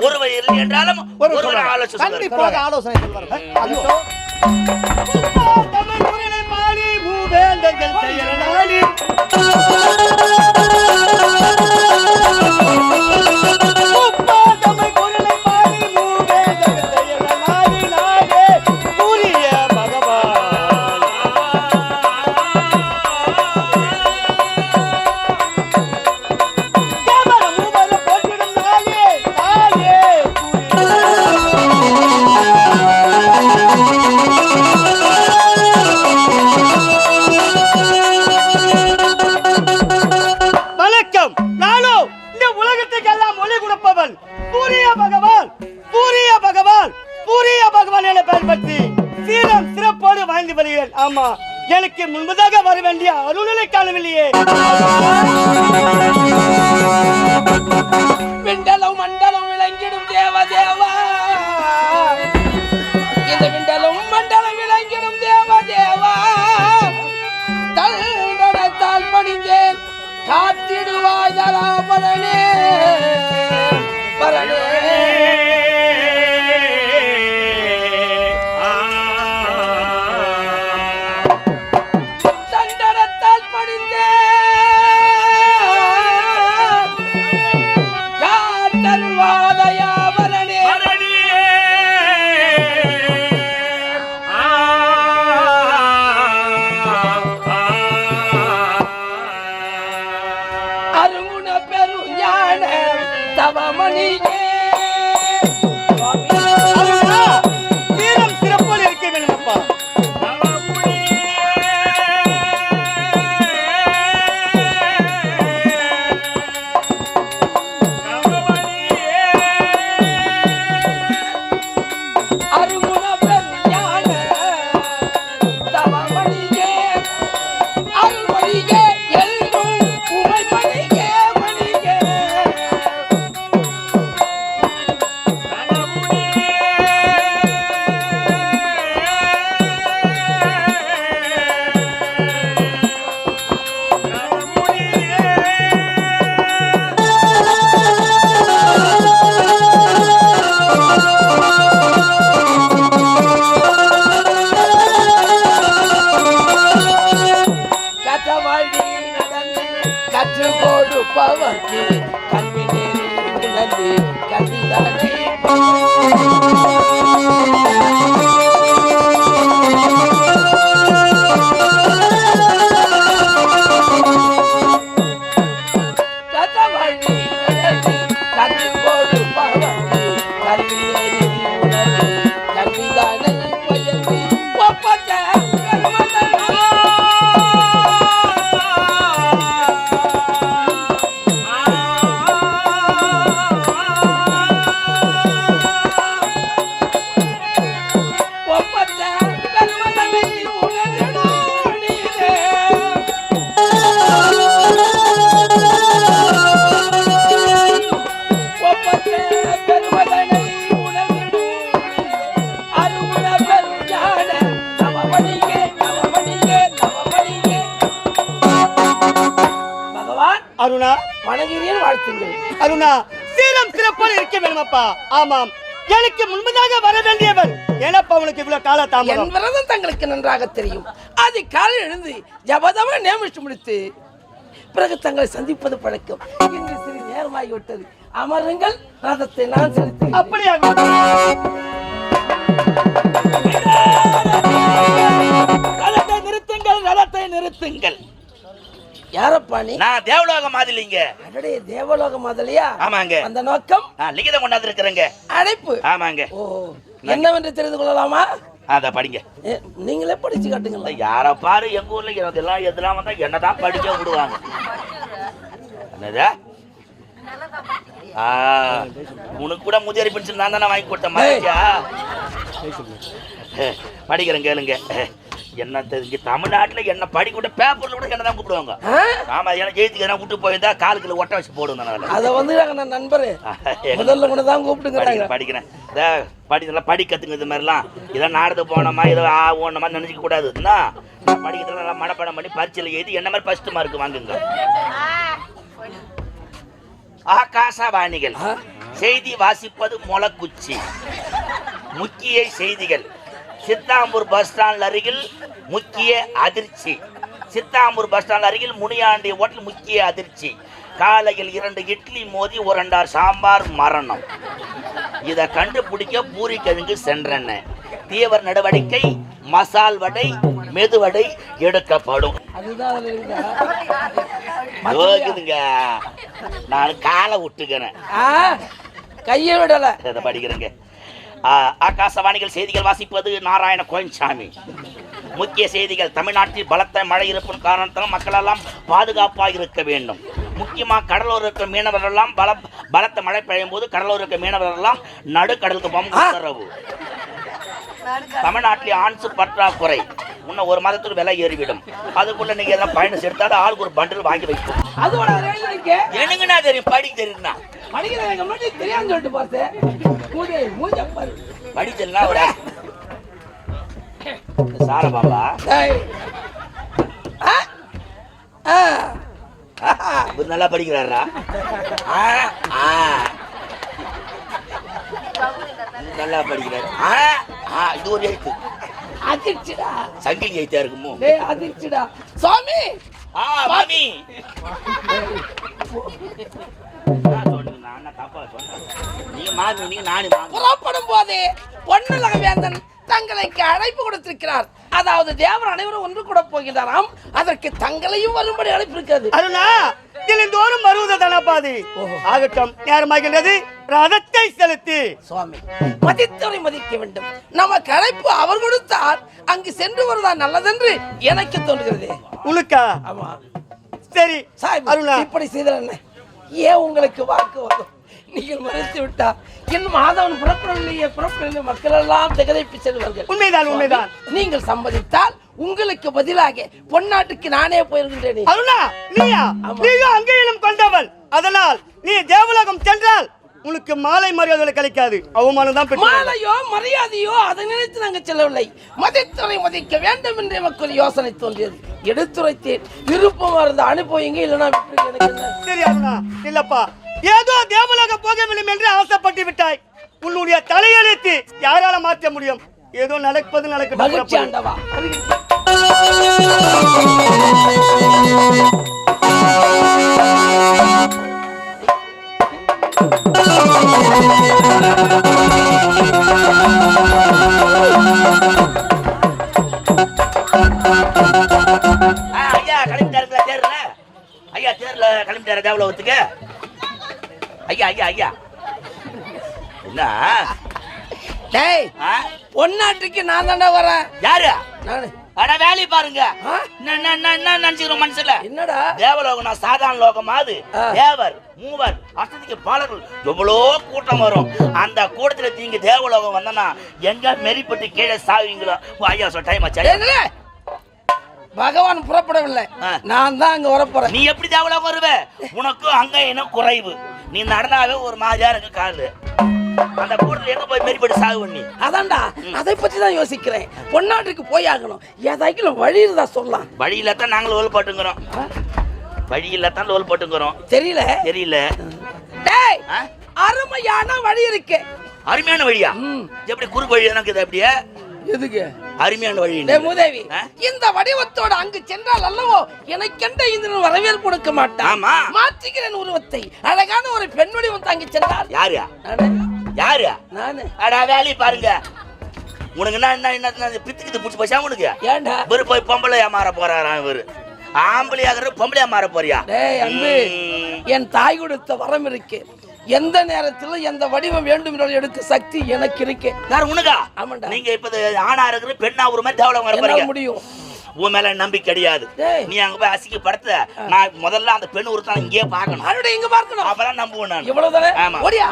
ஒருவர் இல்லை என்றாலும் ஒருவர் ஆலோசனை கண்டிப்பாக ஆலோசனை சொல்வார்கள். ஆமா எனக்கு முன்பதாக வர வேண்டிய அருள்நிலை காணவில்லையே. விண்டலும் மண்டலம் விளங்கிடும் தேவதேவா. இந்த விண்டலும் மண்டலம் விளங்கிடும் தேவதேவா. தல் பணிந்தேன் காத்திடுவாய் தராபரனே பரனே. பவர்க்கு கல்வி நேரி உணர்ந்து கல்விதானே அருணா வணங்குகிறேன், வாழ்த்துங்கள். அருணா சீரம் சிறப்பாக இருக்க வேணுமப்பா. ஆமாம், எனக்கு முன்பதாக வர வேண்டியவர் ஏனப்பா உனக்கு இவ்வளவு கால தாமதம்? என் விரதம் தங்களுக்கு நன்றாக தெரியும். அது காலை எழுந்து ஜபதவ நியமித்து முடித்து பிறகு தங்களை சந்திப்பது பழக்கம். இன்று சிறு நேரமாகிவிட்டது. அமருங்கள், ரதத்தை நான் செலுத்தி. அப்படியாக ரதத்தை நிறுத்துங்கள், ரதத்தை நிறுத்துங்கள். யாரப்பா நீ? நான் தேவலோக மாதிலிங்க. அடடே, தேவலோக மாதிரியா? ஆமாங்க. அந்த நோக்கம் லிகிதம் கொண்டாந்து இருக்கிறேங்க. அழைப்பு. ஆமாங்க. ஓ, என்னவென்று தெரிந்து கொள்ளலாமா? அத படிங்க. நீங்களே படிச்சு காட்டுங்களா? யார பாரு எங்க ஊர்ல இதெல்லாம் எதெல்லாம் வந்தா என்னதான் படிக்க விடுவாங்க. என்னதா? உனக்கு கூட முதியோர் பென்ஷன் நான் தானே வாங்கி கொடுத்தேன். மறைச்சா படிக்கிறேன், கேளுங்க. என்ன தெரிஞ்சு தமிழ்நாட்டுல என்ன படிக்கூட பேப்பர்ல கூட என்ன தான் கூப்பிடுவாங்க. ஆமா, ஏன்னா ஜெயித்துக்கு என்ன விட்டு போயிருந்தா காலுக்குள்ள ஒட்ட வச்சு போடுவேன். அதை வந்து நான் நண்பரு முதல்ல கூட தான் கூப்பிட்டுங்க. படிக்கிறேன், படிக்கலாம், படி கத்துங்க. இது மாதிரிலாம் இதெல்லாம் நாடத்து போனோமா இதை ஓன மாதிரி நினைச்சிக்க கூடாது. படிக்கிறதுல நல்லா மனப்பாடம் பண்ணி பரீட்சையில் எழுதி என்ன மாதிரி ஃபர்ஸ்ட் மார்க் வாங்குங்க. ஆகாசவாணிகள் செய்தி வாசிப்பது மொளக்குச்சி. முக்கிய செய்திகள். சித்தாம்பூர் பஸ் ஸ்டாண்ட் அருகில் முக்கிய அதிர்ச்சி. சித்தாம்பூர் பஸ் ஸ்டாண்ட் அருகில் முனியாண்டி ஹோட்டல் முக்கிய அதிர்ச்சி. காலையில் 2 இட்லி மோதி 1 அண்டார் சாம்பார் மரணம். இதை கண்டுபிடிக்க பூரி கிழங்கு சென்றன. தீவிர நடவடிக்கை. மசால் வடை மெதுவடை எடுக்கப்படும். நான் காலை விட்டுக்கிறேன், கையை விடல. இதை படிக்கிறேங்க. ஆகாசவாணிகள் செய்திகள் வாசிப்பது நாராயண கோயின்சாமி. முக்கிய செய்திகள். தமிழ்நாட்டில் பலத்த மழை இருப்பின் காரணத்தால் மக்கள் எல்லாம் பாதுகாப்பாக இருக்க வேண்டும். முக்கியமாக கடலோர இருக்கிற மீனவர்கள் எல்லாம் பலத்த மழை பெய்யும் போது கடலோர இருக்கிற மீனவர்கள் எல்லாம் நடுக்கடலுக்கு போக உத்தரவு. தமிழ்நாட்டில் ஆன்சு பற்றாக்குறை. இன்னும் 1 மாதத்துக்கு விலை ஏறிவிடும். அதுக்குள்ள நீங்க எல்லாம் பயணம் செலுத்தாத ஆளுக்கு ஒரு பண்டில் வாங்கி வைக்கும். என்னங்கண்ணா தெரியும், படிக்க தெரியும்னா தெரியான்னு சொல்லிட்டு பார்த்தேன். படிச்சா ஒரு சார பாபா நல்லா படிக்கிறாரா? நல்லா படிக்கிறாரு. இது ஒரு எழுத்து. அதிர்ச்சிடா. சங்கிலி எழுத்தா இருக்குமோ? அதிர்ச்சிடா சுவாமி. மாமி புறப்படும் போதே பொன்னுலக வேந்தன் தங்களுக்கு அழைப்பு கொடுத்திருக்கிறார். அதாவது தேவர் அனைவரும் ஒன்று கூட போகிறாராம். அதற்கு தங்களையும் வரும்படி அழைப்பு இருக்கிறது. அருணா, தினந்தோறும் வருவது தனபாதி. ஆகட்டும், நேரமாகின்றது. ரதத்தை செலுத்தி. சுவாமி, மதித்தவரை மதிக்க வேண்டும். நமக்கு அழைப்பு அவர் கொடுத்தார். அங்கு சென்று வருவதா நல்லதென்று எனக்கு தோன்றுகிறது. உனக்கா? ஆமா. சரி அருணா, இப்படி செய்தால் என்ன? ஏன் உங்களுக்கு வாக்கு வரும்? நீங்கள் மறைத்து விட்டா என் மாதவன் புறப்படவில்லையே மக்கள் எல்லாம் திகதைப்பு செல்வார்கள். உண்மைதான், உண்மைதான். நீங்கள் சம்மதித்தால் உங்களுக்கு பதிலாக பொன்னாட்டுக்கு நானே போயிருக்கின்றேன். அருணா, நீயும் அங்கேயும் கொண்டவள். அதனால் நீ தேவலோகம் சென்றால் உனக்கு மாலை மரியாதை கிடைக்காது. அவமானம் தான். மாலையோ மரியாதையோ அதை நினைத்து நாங்கள் செல்லவில்லை. மதித்துறை மதிக்க வேண்டும் என்று எனக்கு ஒரு யோசனை தோன்றியது. எடுத்துரைத்தேன். விருப்பமா இருந்த அனுபவிங்க, இல்லைன்னா சரி அருணா. இல்லப்பா, ஏதோ தேவலோகம் போக வேண்டும் என்று ஆசைப்பட்டு விட்டாய். உன்னுடைய தலையெழுத்து யாரால மாற்ற முடியும்? ஏதோ நடப்பது நடக்கட்டும். ஐயா ஐயா ஐயா என்ன டேய் பொன்னாட்டுக்கு நான் தாண்டா வரேன். யாரு? நானு. அட வேலையை பாருங்க. நினைச்சுக்கிறோம் மனசுல. என்னடா தேவலோகம் நான் சாதாரண லோகமாது. தேவர் மூவர் அசதிக்கு பாலர்கள் எவ்வளோ கூட்டம் வரும். அந்த கூட்டத்துல நீங்க தேவலோகம் வந்தனா எங்க மெரிப்பட்டு கீழே சாவீங்களோ. ஐயா சொல் டைம் ஆச்சு. பகவான் புறப்படவில்லை, நான் தான் அங்க வரப்போறேன். நீ எப்படி தேவலோகம் வருவ? உனக்கு அங்க என்ன குறைவு? நீ நடந்தாவே ஒரு மாதிரியா இருக்கு காலு. அந்த கூட்டத்துல எங்க போய் மெரிப்பட்டு சாவு பண்ணி? அதான்டா அதை பத்தி தான் யோசிக்கிறேன். பொன்னாட்டுக்கு போய் ஆகணும். ஏதாச்சும் வழியில் தான் சொல்லலாம். வழியில தான் நாங்களும் ஓல் போட்டுங்கிறோம். வழியில தான் ஓல் போட்டுங்கிறோம். தெரியல தெரியல. டேய் அருமையான வழி இருக்கு. அருமையான வழியா? எப்படி குறுக்கு வழி எனக்கு இது அப்படியே? எதுக்கு அருமையான வழி? மூதேவி இந்த வடிவத்தோட அங்கு சென்றால் அல்லவோ எனக்கென்ற இந்த வரவேற்பு கொடுக்க மாட்டான். ஆமா மாற்றிக்கிறேன் உருவத்தை. அழகான ஒரு பெண் வடிவம் தாங்கி சென்றால். யாரு? யாரு? நானு. அடா வேலையை பாருங்க. உனக்கு என்ன பித்துக்கிட்டு பிடிச்சி போச்சா உனக்கு? ஏண்டா இவரு போய் பொம்பளையா மாற போறாராம். இவரு ஆம்பளையாகிற பொம்பளையா மாற போறியா? டேய் அன்பு, என் தாய் கொடுத்த வரம் இருக்கு. எந்த நேரத்திலும் எந்த வடிவம் வேண்டும் என்று எடுக்க சக்தி எனக்கு இருக்கு. யார் உனக்கா? ஆமாண்டா. நீங்க இப்ப ஆணா இருக்கிற பெண்ணா ஒரு மாதிரி தேவலம் வர போறீங்க. முடியும். உன் மேல நம்பிக்கை கிடையாது. நீ அங்க போய் அசிங்கப்படுத்த நான் முதல்ல அந்த பெண் ஒருத்தான் இங்கே பார்க்கணும். அவரோட இங்க பார்க்கணும். அப்பதான் நம்புவேன் நான். இவ்வளவுதானே? ஆமா. ஓடியா.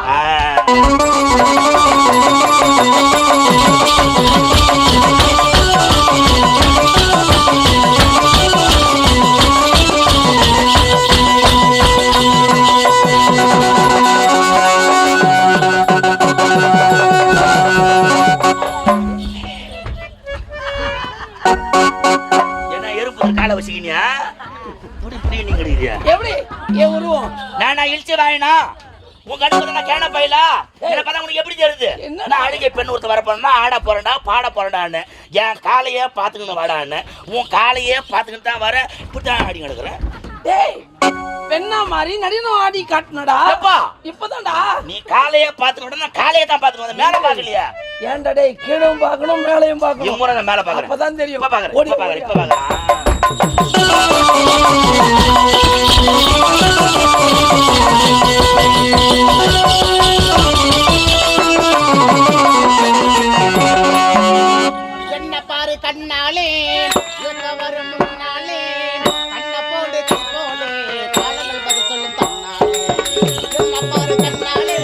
காலை வச்சுக்கினியா? எப்படி என் உருவம்? நான் இழிச்சு வாயினா உன் கணக்கு நான் கேன பையலா என்ன பார்த்தா உனக்கு எப்படி தெரியுது? நான் அழுகை பெண் ஒருத்த வர போறேன்னா ஆட போறேன்டா பாட போறேன்டான்னு என் காலையே பார்த்துக்கணும் வாடான்னு உன் காலையே பார்த்துக்கிட்டு தான் வர இப்படித்தான் ஆடி கிடக்குறேன். டேய் பெண்ணா மாதிரி நடினம் ஆடி காட்டுனடா. இப்பதான்டா நீ காலையே பார்த்துக்கிட்டு நான் காலையே தான் பார்த்துக்கணும். மேல பார்க்கலையா? ஏன்டா டேய் கீழும் பார்க்கணும் மேலையும் பார்க்கணும். இம்முறை நான் மேல பார்க்கறேன். அப்பதான் தெரியும். இப்ப பார்க்கறேன். இப்ப பார்க்கறேன். இப்ப பார்க்கறேன். என்ன பாரு கண்ணாலே வரும் முன்னாலே கண்ண போடு போலே காலங்கள் பதில் சொல்லும் தன்னாலே என்ன பாரு கண்ணாலே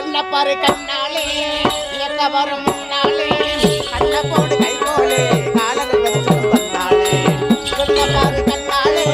என்ன பாரு கண்ணாலே வரும் முன்னாலே கண்ண போடு கை போலே காலங்கள் பதில் சொல்லும் தன்னாலே என்ன பாரு கண்ணாலே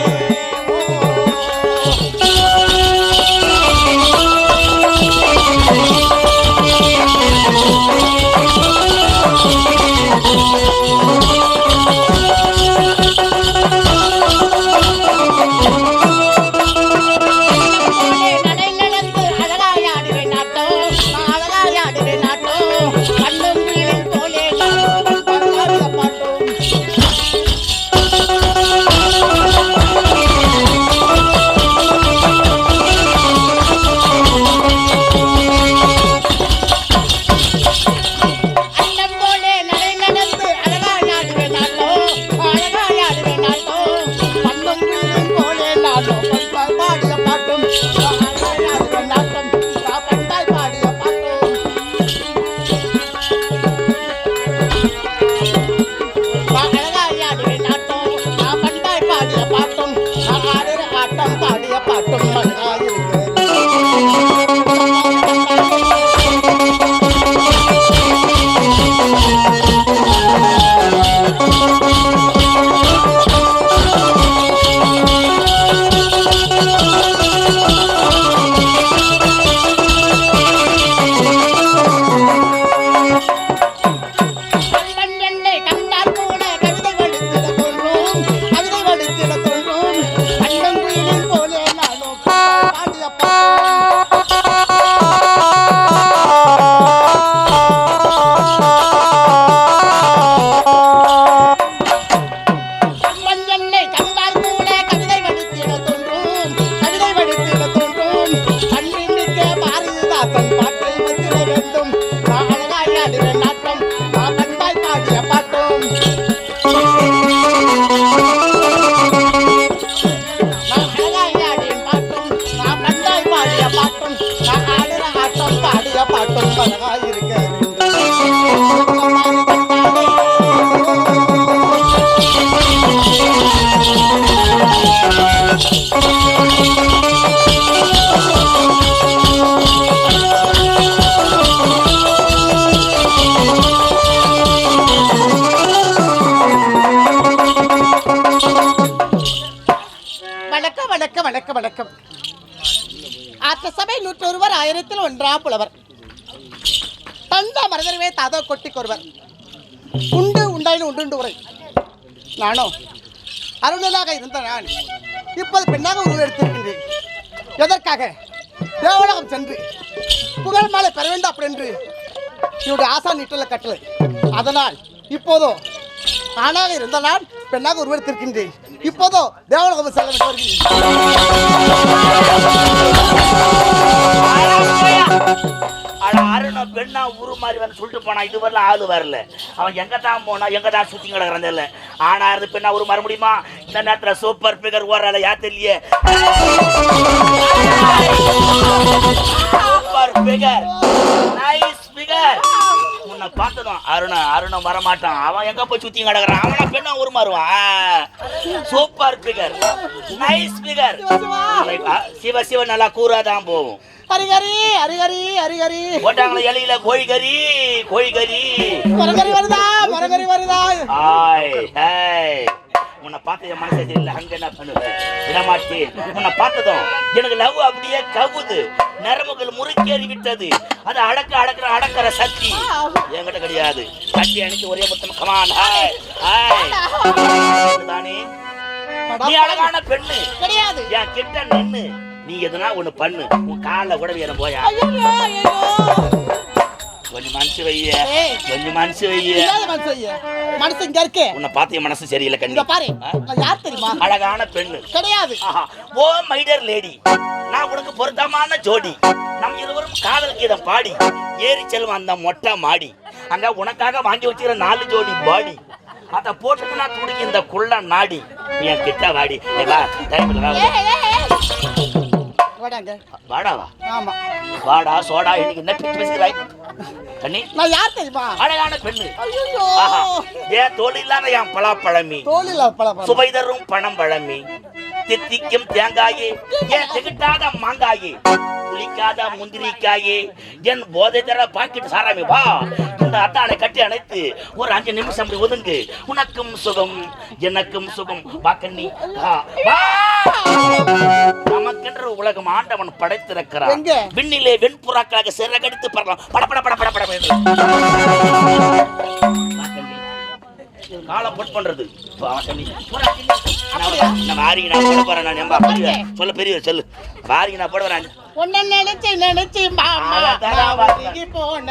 போலே நானும் வணக்கம் வணக்கம் வணக்கம். ஆற்ற சபை 101 ஆயிரத்தில் ஒன்றா புலவர். தந்தா மரதறிவே தாதோ கொட்டி கொருவர். உண்டு உண்டாயினும் உண்டு உரை. நானோ அருணனாக இருந்த நான் இப்போது பெண்ணாக உருவெடுத்திருக்கின்றேன். எதற்காக? தேவலோகம் சென்று புகழ் மாலை பெற வேண்டும் அப்படி என்று இவருடைய ஆசா நீட்டுள்ள கட்டளை. அதனால் இப்போதோ ஆணாக இருந்த நான் பெண்ணாக உருவெடுத்திருக்கின்றேன். இப்போதோ தேவலோகம் செல்ல வேண்டும். அருணம் பெண்ணா உரு மாதிரி வந்து சொல்லிட்டு போனா இது வரல ஆளு வரல. அவன் எங்க தான் போனா எங்க தான் சுத்தி கிடக்குறான் இல்ல. ஆனா இருந்து பெண்ணா உரு மாற முடியுமா? இந்த நேரத்துல சூப்பர் பிகர் ஓடுறால யா தெரியலையே. Super figure nice figure. உன்னை பார்த்ததும் அருணம் வரமாட்டான். அவன் எங்க போய் சுத்தி கிடக்குறான். அவனா பெண்ணா உரு மாறுவான். Super figure nice figure. Shiva Shiva நல்லா கூறாதான் போகும். ஹரிகரி ஹரிகரி ஹரிகரி போட்டாங்களே இலையில கோழிகறி கோழிகறி மரகரி வருதா மரகரி வருதா. ஹாய் ஹாய் உன்னை பார்த்து என் மனசே தெரியல. அங்க என்ன பண்ணுவேன் விடமாட்டேன். உன்னை பார்த்ததும் எனக்கு லவ் அப்படியே கவுது. நரம்புகள் முறுக்கேறி விட்டது. அது அடக்கிற சக்தி என்கிட்ட கிடையாது. சக்தி அணிச்சு ஒரே மொத்தம் கமான். ஹாய் ஹாய் தானே நீ அழகான பெண்ணு கிடையாது. என் கிட்ட நின்னு நீ எதுனா ஒண்ணு பண்ணு. உன் கால கூட வேற போயா. கொஞ்சம் மனசு வைய கொஞ்சம் மனசு வைய மனசு இங்க இருக்கு. உன்னை பார்த்து என் மனசு சரியில்லை. கண்டிப்பா பாரு யார் தெரியுமா? அழகான பெண்ணு கிடையாது. ஓ மைடர் லேடி நான் உனக்கு பொருத்தமான ஜோடி. நம் இருவரும் காதல் கீதம் பாடி ஏறி செல்வம் அந்த மொட்டை மாடி. அங்க உனக்காக வாங்கி வச்சுக்கிற 4 ஜோடி பாடி. அத போட்டுட்டு நான் துடிக்க இந்த குள்ள நாடி. என் கிட்ட வாடி வாடாவா. ஆமா வாடா சோடா இன்னைக்கு என்ன பிச்சு பேசுகிறாய் கண்ணி? நான் யார் தெரியுமா? அழகான பெண்ணு. ஏன் தோல் இல்லாத என் பலாப்பழமி சுவை தரும் பணம் பழமி தித்திக்கும் தேங்காயே ஏன் திகட்டாத மாங்காயே புளிக்காத முந்திரிக்காயே என் போதை தர பாக்கெட் சாராமி வா. இந்த அத்தானை கட்டி அணைத்து ஒரு 5 நிமிஷம் அப்படி ஒதுங்கு. உனக்கும் சுகம் எனக்கும் சுகம் வா கண்ணி வா. நமக்கென்று உலகம் ஆண்டவன் படைத்திருக்கிறான். விண்ணிலே வெண்புறாக்களாக சிறகடித்து பறக்கலாம். படப்பட படப்பட பட காலம் பொட் பண்றது சொல்ல பெரிய சொல்லு வாரி நான் போடுவேன். உன்னை நினைச்சு நினைச்சு போன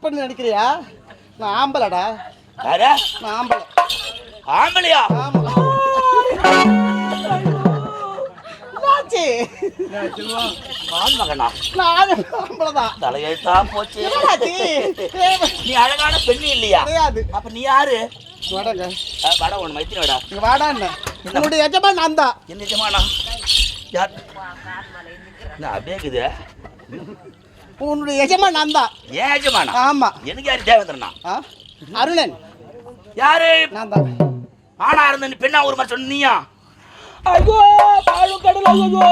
தப்புன்னு நினைக்கிறியா? நான் ஆம்பளடா. யாரா? நான் ஆம்பளை. ஆம்பளையா? ஆமா. என்னாச்சு? ஆண் மகனா? நான் ஆம்பளைதான். தலையெழுத்தா போச்சு. என்னாச்சு? நீ அழகான பெண்ணு இல்லையா? கிடையாது. அப்ப நீ யாரு? வாடங்க. வாடா உன் மைத்திரி வாடா. இங்க வாடா என்ன? உன்னுடைய எஜமான் நான் தான். என்ன நிஜமானா? யார்? நான் அப்படியே இருக்குது. உன்னுடைய எஜமான் நான் தான். ஏன் எஜமானா? ஆமா. எனக்கு யாரு தேவேந்திரனா? அருணன். யாரு? நான் தான். ஆனா இருந்த நீ பெண்ணா ஒரு மாதிரி சொன்னியா? ஐயோ பாலும் கடல். ஐயோ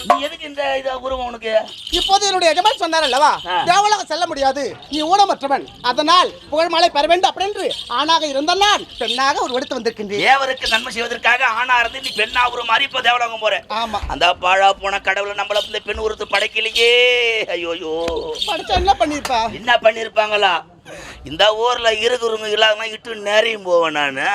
நீ எதுக்கு இந்த இத உருவம் உனக்கு? இப்போது என்னுடைய எஜமான் சொன்னார் அல்லவா, தேவலாக செல்ல முடியாது, நீ ஊனமற்றவன், அதனால் புகழ்மலை பெற வேண்டும் அப்படின்னு ஆணாக இருந்த நான் பெண்ணாக ஒரு எடுத்து வந்திருக்கின்றேன். தேவருக்கு நன்மை செய்வதற்காக ஆணா இருந்து நீ பெண்ணா ஒரு மாதிரி இப்ப தேவலாகம் போற. ஆமா. அந்த பாழா போன கடவுளை நம்மள இந்த பெண் உருத்து படைக்கலையே. ஐயோயோ படிச்சா என்ன பண்ணிருப்பா? என்ன பண்ணிருப்பாங்களா? இந்த ஊர்ல இருக்குறவங்க இல்லாம இட்டு நேரையும் போவேன் நானு.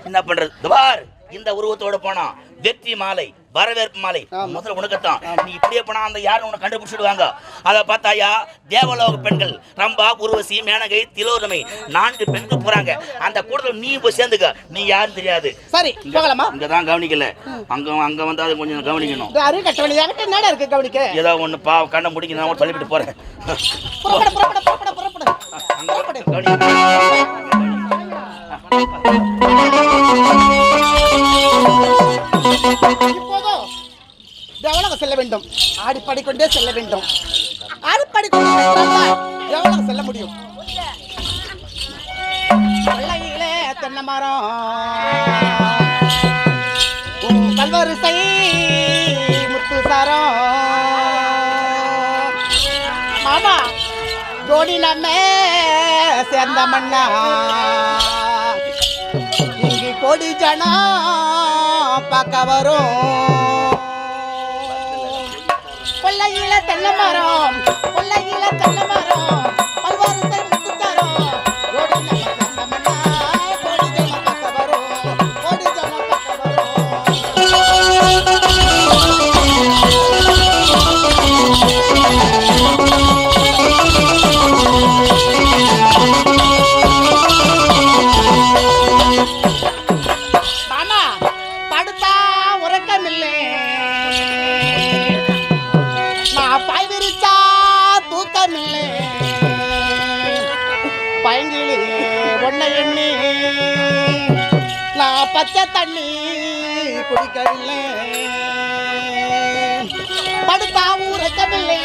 என்ன பண்றது பார், இந்த உருவத்தோட போனா வெற்றி மாலை வரவேற்பு மாலை முதல்ல உனக்குத்தான். நீ இப்படியே போனா அந்த யாரும் உனக்கு கண்டுபிடிச்சிடுவாங்க. அதை பார்த்தாயா தேவலோக பெண்கள் ரம்பா, உருவசி, மேனகை, திலோதமை 4 பெண்கள் போறாங்க. அந்த கூட்டத்தில் நீ போய் சேர்ந்துக்க. நீ யாரும் தெரியாது. சரி போகலாமா? இங்கதான் கவனிக்கல, அங்க வந்து அதை கொஞ்சம் கவனிக்கணும். அரு கட்டவனி என்கிட்ட என்னடா இருக்கு கவனிக்க? ஏதோ ஒண்ணு பா கண்ணை முடிக்க நான் சொல்லிவிட்டு போறேன். இப்போதோ தேவலாக செல்ல வேண்டும், ஆடிப்பாடிக்கொண்டே செல்ல வேண்டும். ஆடிப்பாடிக்கொண்டே தேவலாக செல்ல முடியும். வெள்ளையிலே தென்னை மரம் கல்வரிசை முத்து சாரம் மாமா ஜோடி நம்ம சேர்ந்த மண்ணா இங்கு கோடி ஜனா பார்க்க வரும். கொல்லையில தென்னை மரம், கொல்லையில தென்னை மரம் பல்வாரிசை முத்துச்சாரம் ஜோடி நம்ம சேர்ந்த மண்ணா கோடி ஜனா பார்க்க வரும், கோடி ஜனா பார்க்க வரும். மாமா படுத்தா உறக்கமில்லை, நான் பாய் விரிச்சா தூக்கமில்லை, பைங்கிலி ஒன்ன எண்ணி நான் பச்சை தண்ணி குடிக்கவில்லை. படுத்தா உறக்கமில்லை,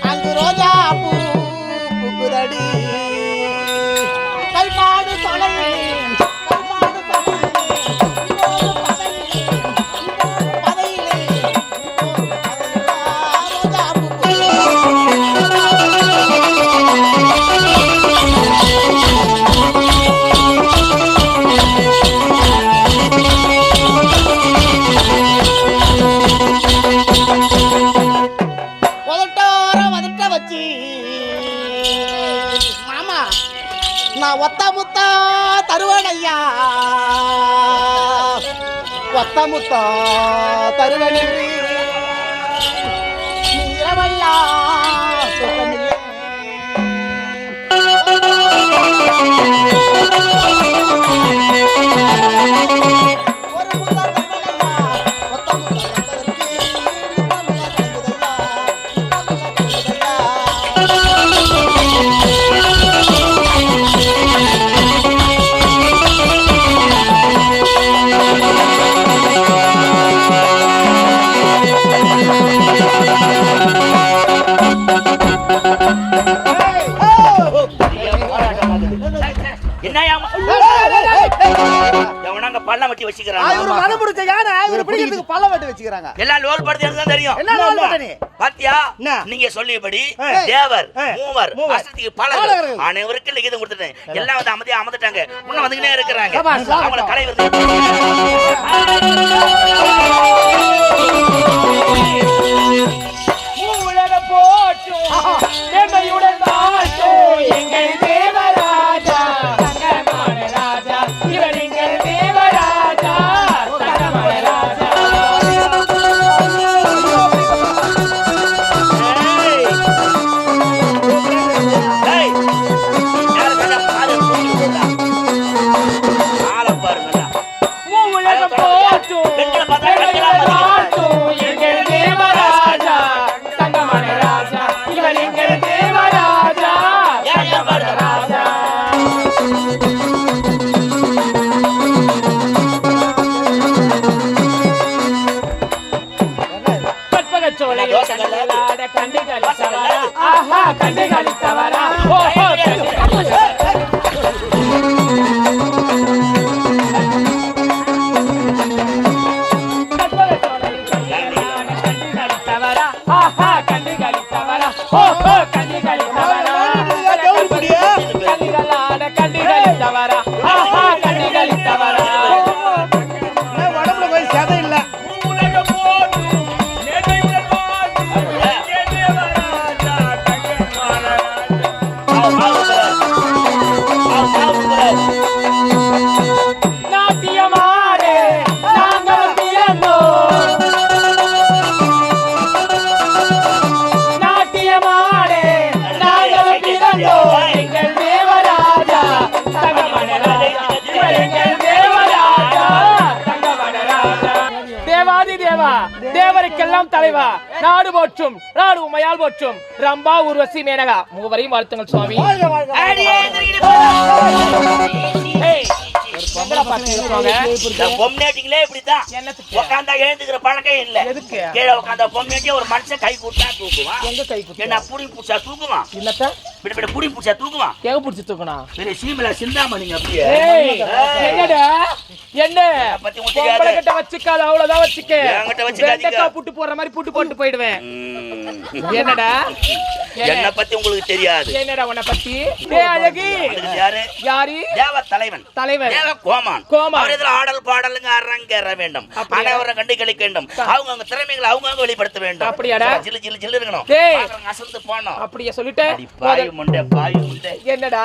அங்கு ரோஜா பூ புகுதடி கைப்பாடு தொலைவிலே ரோஜா பூ மாமா நான் ஒத்த முத்தா தருவனையா, ஒத்த முத்தா தருவனி இரவெல்லாம் சுகமில்லை. ஒரு முத்தா தருவனையா, ஒத்த முத்தா எவனாங்க பள்ளம் வெட்டி வச்சுக்கிறான். மனம் முடிச்ச யானை எதுக்கு பல்ல வெட்டி வச்சுக்கிறாங்க? எல்லாம் லோல் படுத்து எனக்கு தான் தெரியும். என்ன லோல் பட்ட நீ? பாத்தியா என்ன? நீங்க சொல்லியபடி ஏய். தேவர் ஏய். மூவர் மூவர். அசத்திக்கு பலர் பாலகர்கள். அனைவருக்கும் லிகிதம் கொடுத்துட்டேன். எல்லாம் வந்து அமைதியா அமர்ந்துட்டாங்க. இன்னும் வந்துக்கிட்டே இருக்கிறாங்க. சபாஷ், அவங்கள சபாஷ். கலை விருது உலக போற்றும் தேவையுடன் வாழ்த்தும் எங்கள் தேவராஜா தங்கமான ராஜா இவர் எங்கள் தேவராஜா தங்கமான ராஜா. ஏய். யாரு வேணா பாரு, கூட்டிட்டு ஆளை பாருங்க. உலக போற்றும் தேவையுடன் வாழ்த்தும் எங்கள் தேவராஜா தங்கமான ராஜா இவர் எங்கள் தேவராஜா தங்கமான ராஜா. கற்பகச்சோலையில் கண்களாட கண்டுகளித்தவரா ஆஹா கண்டுகளித்தவரா ஓஹோ கற்பகச்சோலையில் கண்களாட கண்டுகளித்தவரா ஆஹா கண்டுகளித்தவரா ஓஹோ கண்டுகளித்தவரா கண்களாட கண்டுகளித்தவரா ஆஹா கண்டுகளித்தவரா. உடம்புல போய் சதை இல்ல. நாட்டியமாடு நாங்கள் பிறந்தோம் நாட்டியமாடு நாங்கள் பிறந்தோம் எங்கள் தேவராஜா தங்கமண ராஜா இவர் எங்கள் தேவராஜா தங்கமண ராஜா. தேவாதி தேவா தேவருக்கெல்லாம் தலைவா நாடு போற்றும் நாடு உமையால் போற்றும் ரம்பா ஊர்வசி மேனகா மூவரையும் வாழ்த்துங்கள் சுவாமி. அடியே எந்திரிக்கிட்டு போ. ஏய், எங்கடா பாத்து இருக்கோங்க? இந்த பொம்னாட்டிங்களே இப்படிதான். என்னத்துக்கு? உட்காந்தா எழுந்துக்கிற பழக்கம் இல்ல. எதுக்கு? கீழே உட்காந்தா பொம்னாட்டியே ஒரு மனுஷன் கை கூட்டா தூக்குவான். எங்க கை குத்து? என்ன புடி புடிச்சா தூக்குவான். என்னத்த இப்படி புடி புடிச்சா தூக்குவான். எங்க புடிச்சு தூக்கணும்? பெரிய சீமல சிந்தாமணிங்க அப்படியே. ஏய், என்னடா என்ன பத்தி உங்களுக்கு தெரியாது. பொம்பளை கிட்ட வச்சுக்காத, அவ்வளவுதான் வச்சுக்க. என்கிட்ட வச்சுக்காதீங்க. வெண்டைக்காய் புட்டு போடுற மாதிரி புட்டு போட்டு போயிடுவேன். என்னடா என்ன பத்தி உங்களுக்கு தெரியாது. என்னடா உன்னை பத்தி? ஏய் அழகி, இது யாரு? யாரு? தேவ தலைவன். தலைவர் தேவ கோமான். கோமான். அவர் இதுல ஆடல் பாடலுங்க அரங்கேற வேண்டும். அனைவரை கண்டு கழிக்க வேண்டும். அவங்க திறமைகளை அவங்க வெளிப்படுத்த வேண்டும். அப்படியாடா? ஜில்லு ஜில்லு ஜில்லு இருக்கணும். டேய். பாக்குறவங்க அசந்து போகணும். அப்படியே சொல்லிட்டேன். அடி பாய் முண்டை பாய் முண்டை. என்னடா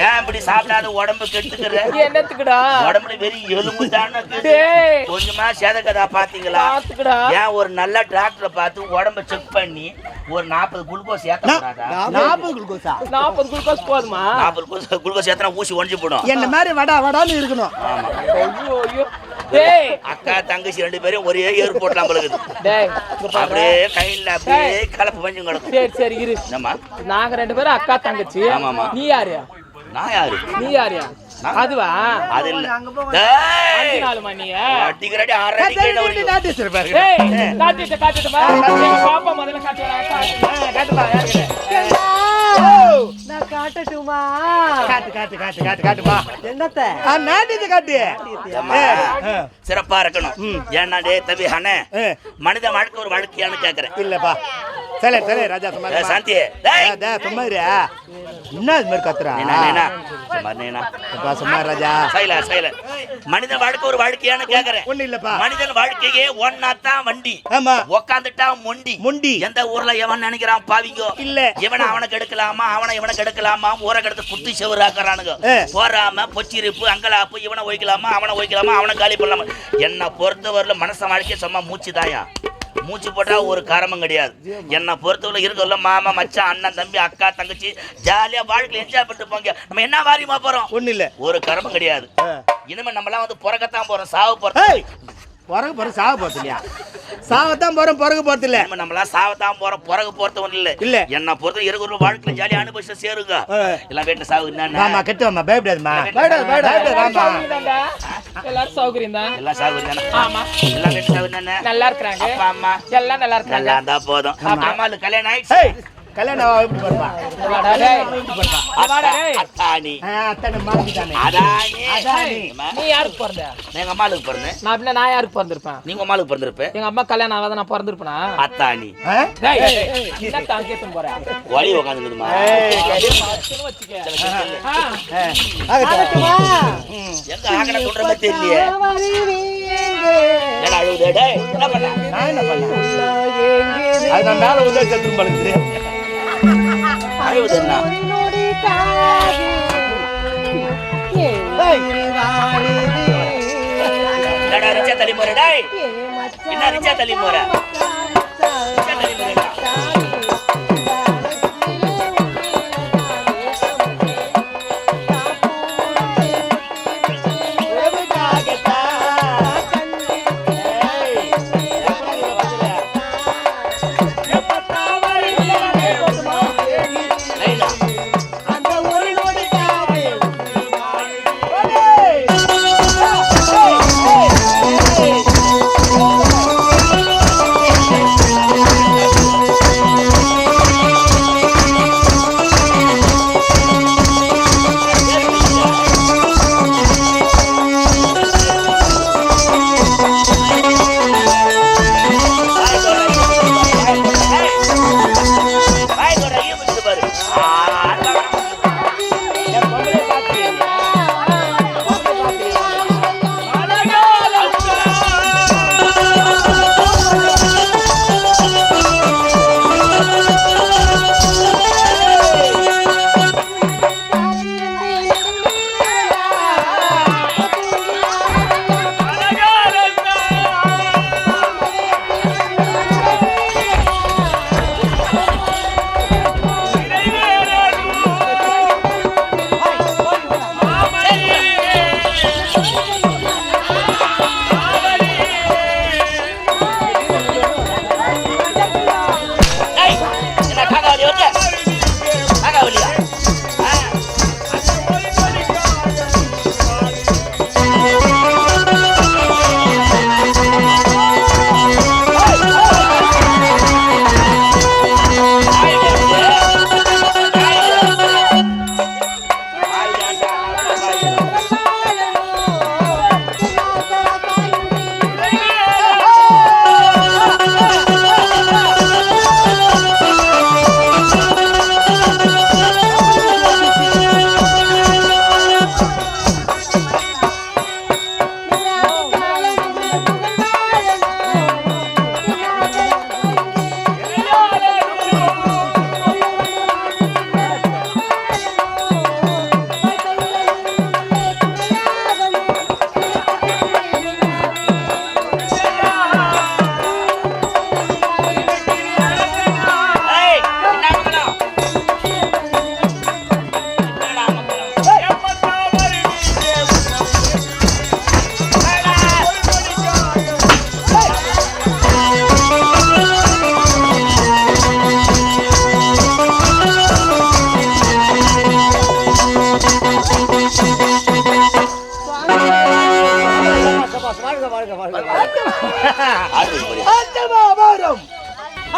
ஏன் இப்படி சாப்பிடாத உடம்பு கெடுத்துக்கிற? என்னத்துக்குடா? உடம்புல வெறும் எலும்பு தானே இருக்குது. டேய், கொஞ்சமா சேதக்கதா பாத்தீங்களா? பாத்துக்கடா. ஏன் ஒரு நல்ல டாக்டரை பார்த்து உடம்ப செக் பண்ணி ஒரு 40 குளுக்கோஸ் ஏத்தக்கூடாதா? 40 குளுக்கோஸா? 40 குளுக்கோஸ் போதுமா? 40 குளுக்கோஸ் ஏத்தனா ஊசி ஒடிஞ்சு போடும். என்ன மாதிரி வடா வடான்னு இருக்கணும். ஆமா. ஐயோ ஐயோ. டேய் அக்கா தங்கச்சி 2 பேரும் ஒரே ஏர்போர்ட்ல பழகுது. டேய் இங்க பாரு. அப்படியே கையில அப்படியே கலப்பு பஞ்சு கிடக்கும். சரி சரி இரு. என்னம்மா? நாங்க 2 பேரும் அக்கா தங்கச்சி. ஆமாமா. நீ யாரு? நான் யாரு? நீ யாரு? அதுவா? அது இல்ல. அஞ்சு நாளுமா நீ? அடிக்கிறடி 6 அடிக்கிறடி ஒரு டேய் காட்டுமா? எங்க பாப்பா முதல்ல காட்டுவா. நான் காட்டட்டுமா? காட்டுப்பா. என்னத்த? நாட்டியத்தை காட்டு. சிறப்பா இருக்கணும். ஏன்னா டே தம்பி ஹனே மனித வாழ்க்கை ஒரு வாழ்க்கையானு கேக்குறேன். இல்லப்பா. சரி சரி ராஜா சும்மா சாந்தி டேய் சும்மா இரு. என்ன இது மாதிரி கத்துறா? நேனா சும்மா நேனா சும்மா ராஜா. சைல மனித வாழ்க்கை ஒரு வாழ்க்கையானு கேக்குறேன். ஒண்ணு இல்லப்பா. மனிதன் வாழ்க்கையே ஒன்னாத்தான் வண்டி. ஆமா. உக்காந்துட்டா மொண்டி. எந்த ஊர்ல எவன் நினைக்கிறான் பாவிங்கோ இல்ல. இவனை அவனுக்கு எடுக்கலாமா அவனை இவனுக்கு எடுக்கலாமா ஊரை கெடுத்து குத்தி செவராக்குறானுங்க. போறாம பொச்சிருப்பு அங்கலாப்பு இவனை ஒய்க்கலாமா அவனை ஒய்க்கலாமா அவனை காலி பண்ணலாமா. என்னை பொறுத்தவரையில மனச வாழ்க்கை சும்மா மூச்சு தாயா. மூச்சு போட்டா ஒரு காரணமும் கிடையாது. என்னை பொறுத்தவரை இருக்கல மாமா மச்சான் அண்ணன் தம்பி அக்கா தங்கச்சி ஜாலியா வாழ்க்கையில என்ஜாய் பண்ணிட்டு போங்க. நம்ம என்ன வாரியமா போறோம்? ஒண்ணு இல்ல. ஒரு கர்மம் கிடையாது. இனிமே நம்மளாம் வந்து பிறக்கத்தான் போறோம் சாவு போறோம். பிறகு போற சாவ போறது இல்லையா? சாவத்தான் போறோம் பிறகு போறது இல்ல. நம்மளாம் சாவத்தான் போறோம் பிறகு போறது ஒண்ணு இல்ல. இல்ல என்ன பொறுத்த இருக்கிற வாழ்க்கையில ஜாலியா அனுபவிச்சு சேருங்க. எல்லாம் வீட்டுல சாவு மாமா கெட்டுவாமா பயப்படாதுமா. எல்லாரும் சௌகரியம் தான். எல்லாம் சாவு தானே? ஆமா. எல்லாம் வீட்டுல சாவு தானே? நல்லா இருக்காங்க. அப்பா அம்மா எல்லாம் நல்லா இருக்காங்க. நல்லா இருந்தா போதும். அம்மாளுக்கு கல்யாணம் ஆயிடுச்சு. கல்யாணம் எப்படி பண்ணுவா அத்தானி அத்தனை மாறிட்டானே அதானி நீ யாருக்கு பிறந்த? எங்க அம்மாளுக்கு பிறந்தேன். நான் அப்படின்னா நான் யாருக்கு பிறந்திருப்பேன்? நீங்க அம்மாளுக்கு பிறந்திருப்ப. எங்க அம்மா கல்யாணம் ஆகாத நான் பிறந்திருப்பேனா? அத்தானி என்ன கேட்டும் போறேன் வழி உட்காந்துக்குதுமா. எங்க ஆகன சொல்ற மாதிரி தெரியலையே. என்ன அழுவுதே டேய்? என்ன பண்ண? நான் என்ன பண்ணேன்? அது நான் மேல உதவி செத்து பழுக்குது. அழுவுதுன்னா என்னடா ரிச்சா தள்ளி போற டேய்? என்ன ரிச்சா தள்ளி போற? ரிச்சா தள்ளி போறடா.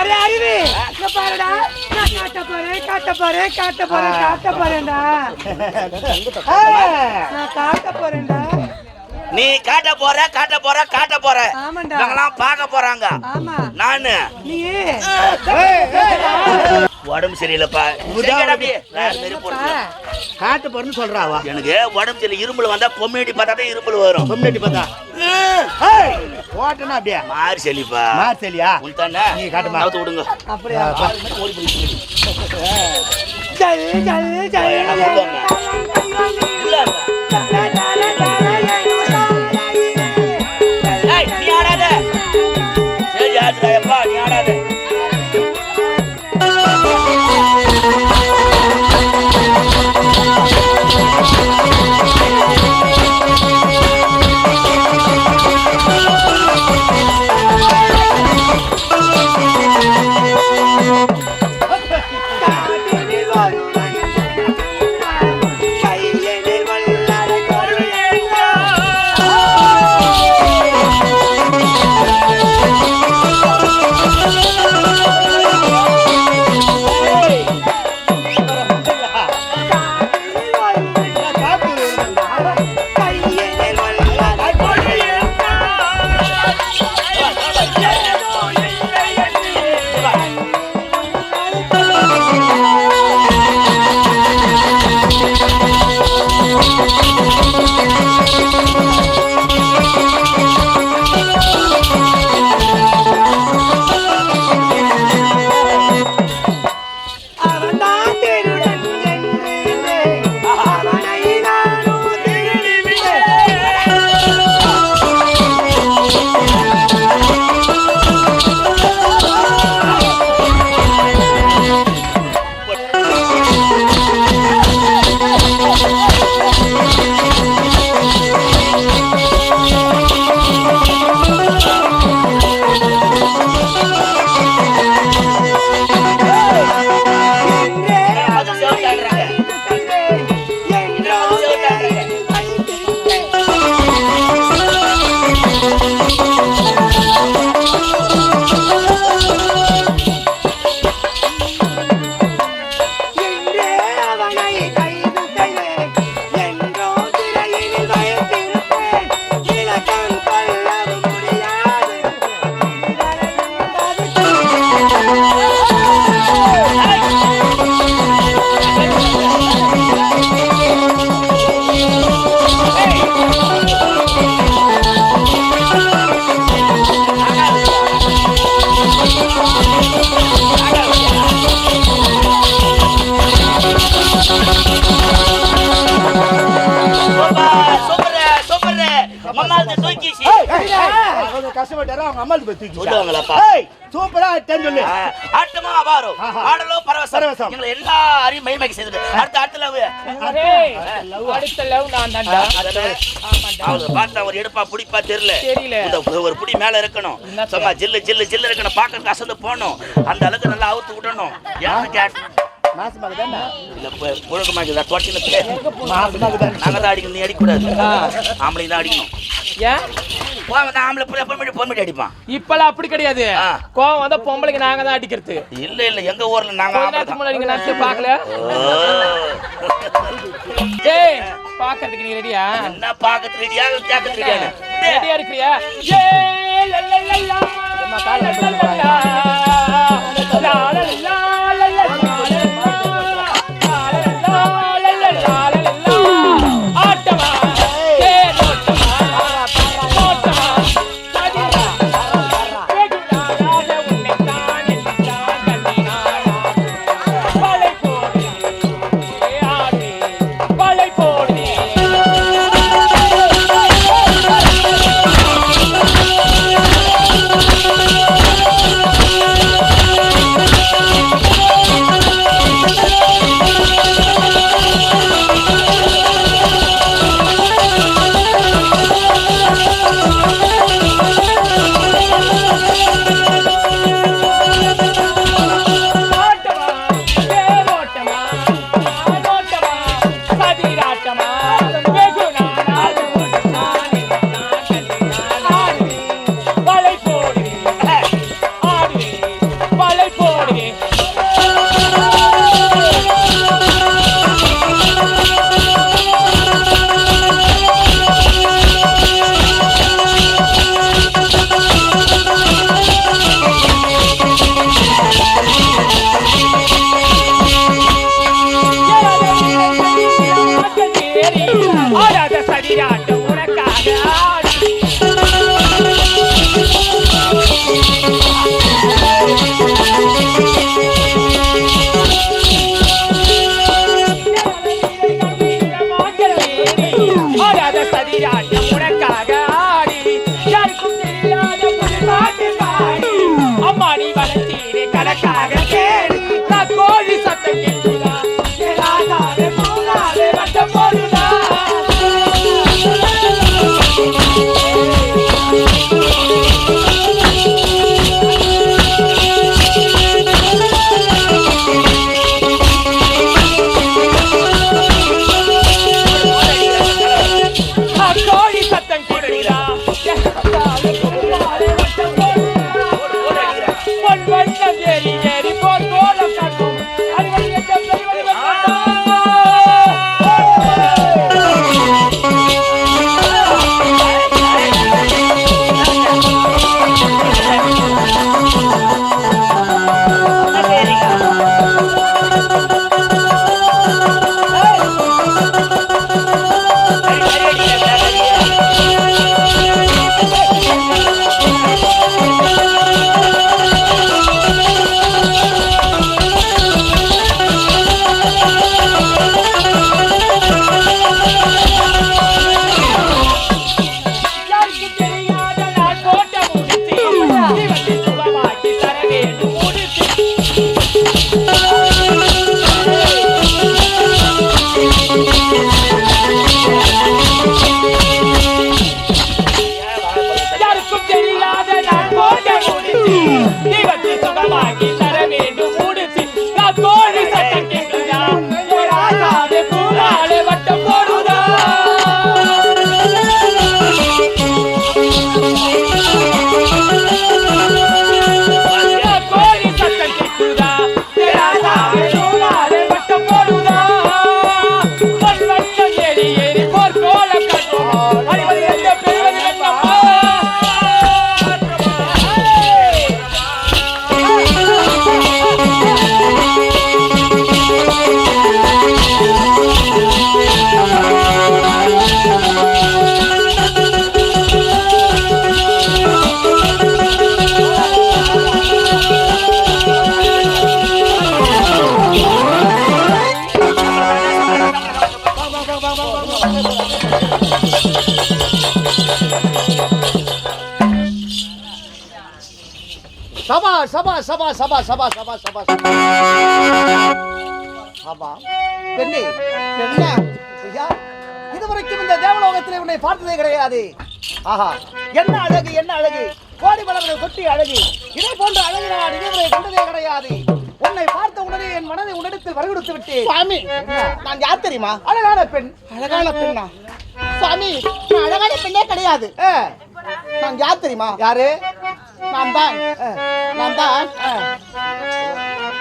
அரே அறிவே இங்க பாருடா நான் காட்ட போறேன்டா நான் காட்ட போறேன்டா நீ காட்ட போற ஆமாண்டா நாங்கலாம் பார்க்க போறாங்க ஆமா நானு நீ உடம்பு சரியில்லைப்பா காட்டு போறேன்னு சொல்றாவா எனக்கு உடம்பு சரியில்லை இரும்பல் வந்தா பொம்மேட்டி பார்த்தா இரும்பல் வரும் பொம்னேட்டி பார்த்தா ஓட்டனா அப்படியே மாறு செலிப்பா மாறு செலியா உள்தானே நீ காட்டுமா நவுத்து விடுங்க அப்படியே ஓடி போய் ஜல் ஜல் ஜல் நீ ஆடாத சரி ஆடுறாயப்பா நீ ஆடாத Hey! இங்கிலீஷ் அவங்க கஷ்டப்பட்டாரு அவங்க அம்மாவுக்கு போய் தூக்கி சொல்லுவாங்களாப்பா சூப்பரா ஆயிட்டேன்னு சொல்லு ஆட்டமா அபாரம் ஆடலோ பரவசம் எங்களை எல்லாரையும் மகிமைக்கு செய்து அடுத்த லவ் நான் தான்டா அவங்க பார்த்தா ஒரு எடுப்பா புடிப்பா தெரியல ஒரு புடி மேல இருக்கணும் சும்மா ஜில்லு ஜில்லு ஜில்லு இருக்கணும் பார்க்க கசந்து போகணும் அந்த அளவுக்கு நல்லா அவுத்து விடணும் அடிக்கணும் நீ அடிக்கூடாது ஆம்பளை தான் அடிக்கணும் அடிப்பான் இப்பெல்லாம் அப்படி கிடையாது கோவம் வந்தா பொம்பளைக்கு நாங்க தான் அடிக்கிறது இல்ல இல்ல எங்க ஊர்ல நாங்க நீங்க நினைச்சு பாக்கல பாக்கிறதுக்கு நீ ரெடியா என்ன பாக்கிறது ரெடியா கேட்கறது ரெடியா ரெடியா இருக்கிறியா சபா சபா சபா சபா சபா சபா சபா சபா பெண்ணே என்ன ஐயா இதுவரைக்கும் இந்த தேவலோகத்திலே உன்னை பார்த்ததே கிடையாது. ஆஹா என்ன அழகு என்ன அழகு, கோடி மலர்கள் கொட்டி அழகு. இதை போன்ற அழகு நான் இதுவரை கண்டதே கிடையாது. உன்னை பார்த்த உடனே என் மனதை உன்னிடத்தில் வரவிடுத்து விட்டேன். சுவாமி நான் யார் தெரியுமா? அழகான பெண். அழகான பெண்ணா? சுவாமி நான் அழகான பெண்ணே கிடையாது. நான் யார் தெரியுமா? யாரு? நான் தான்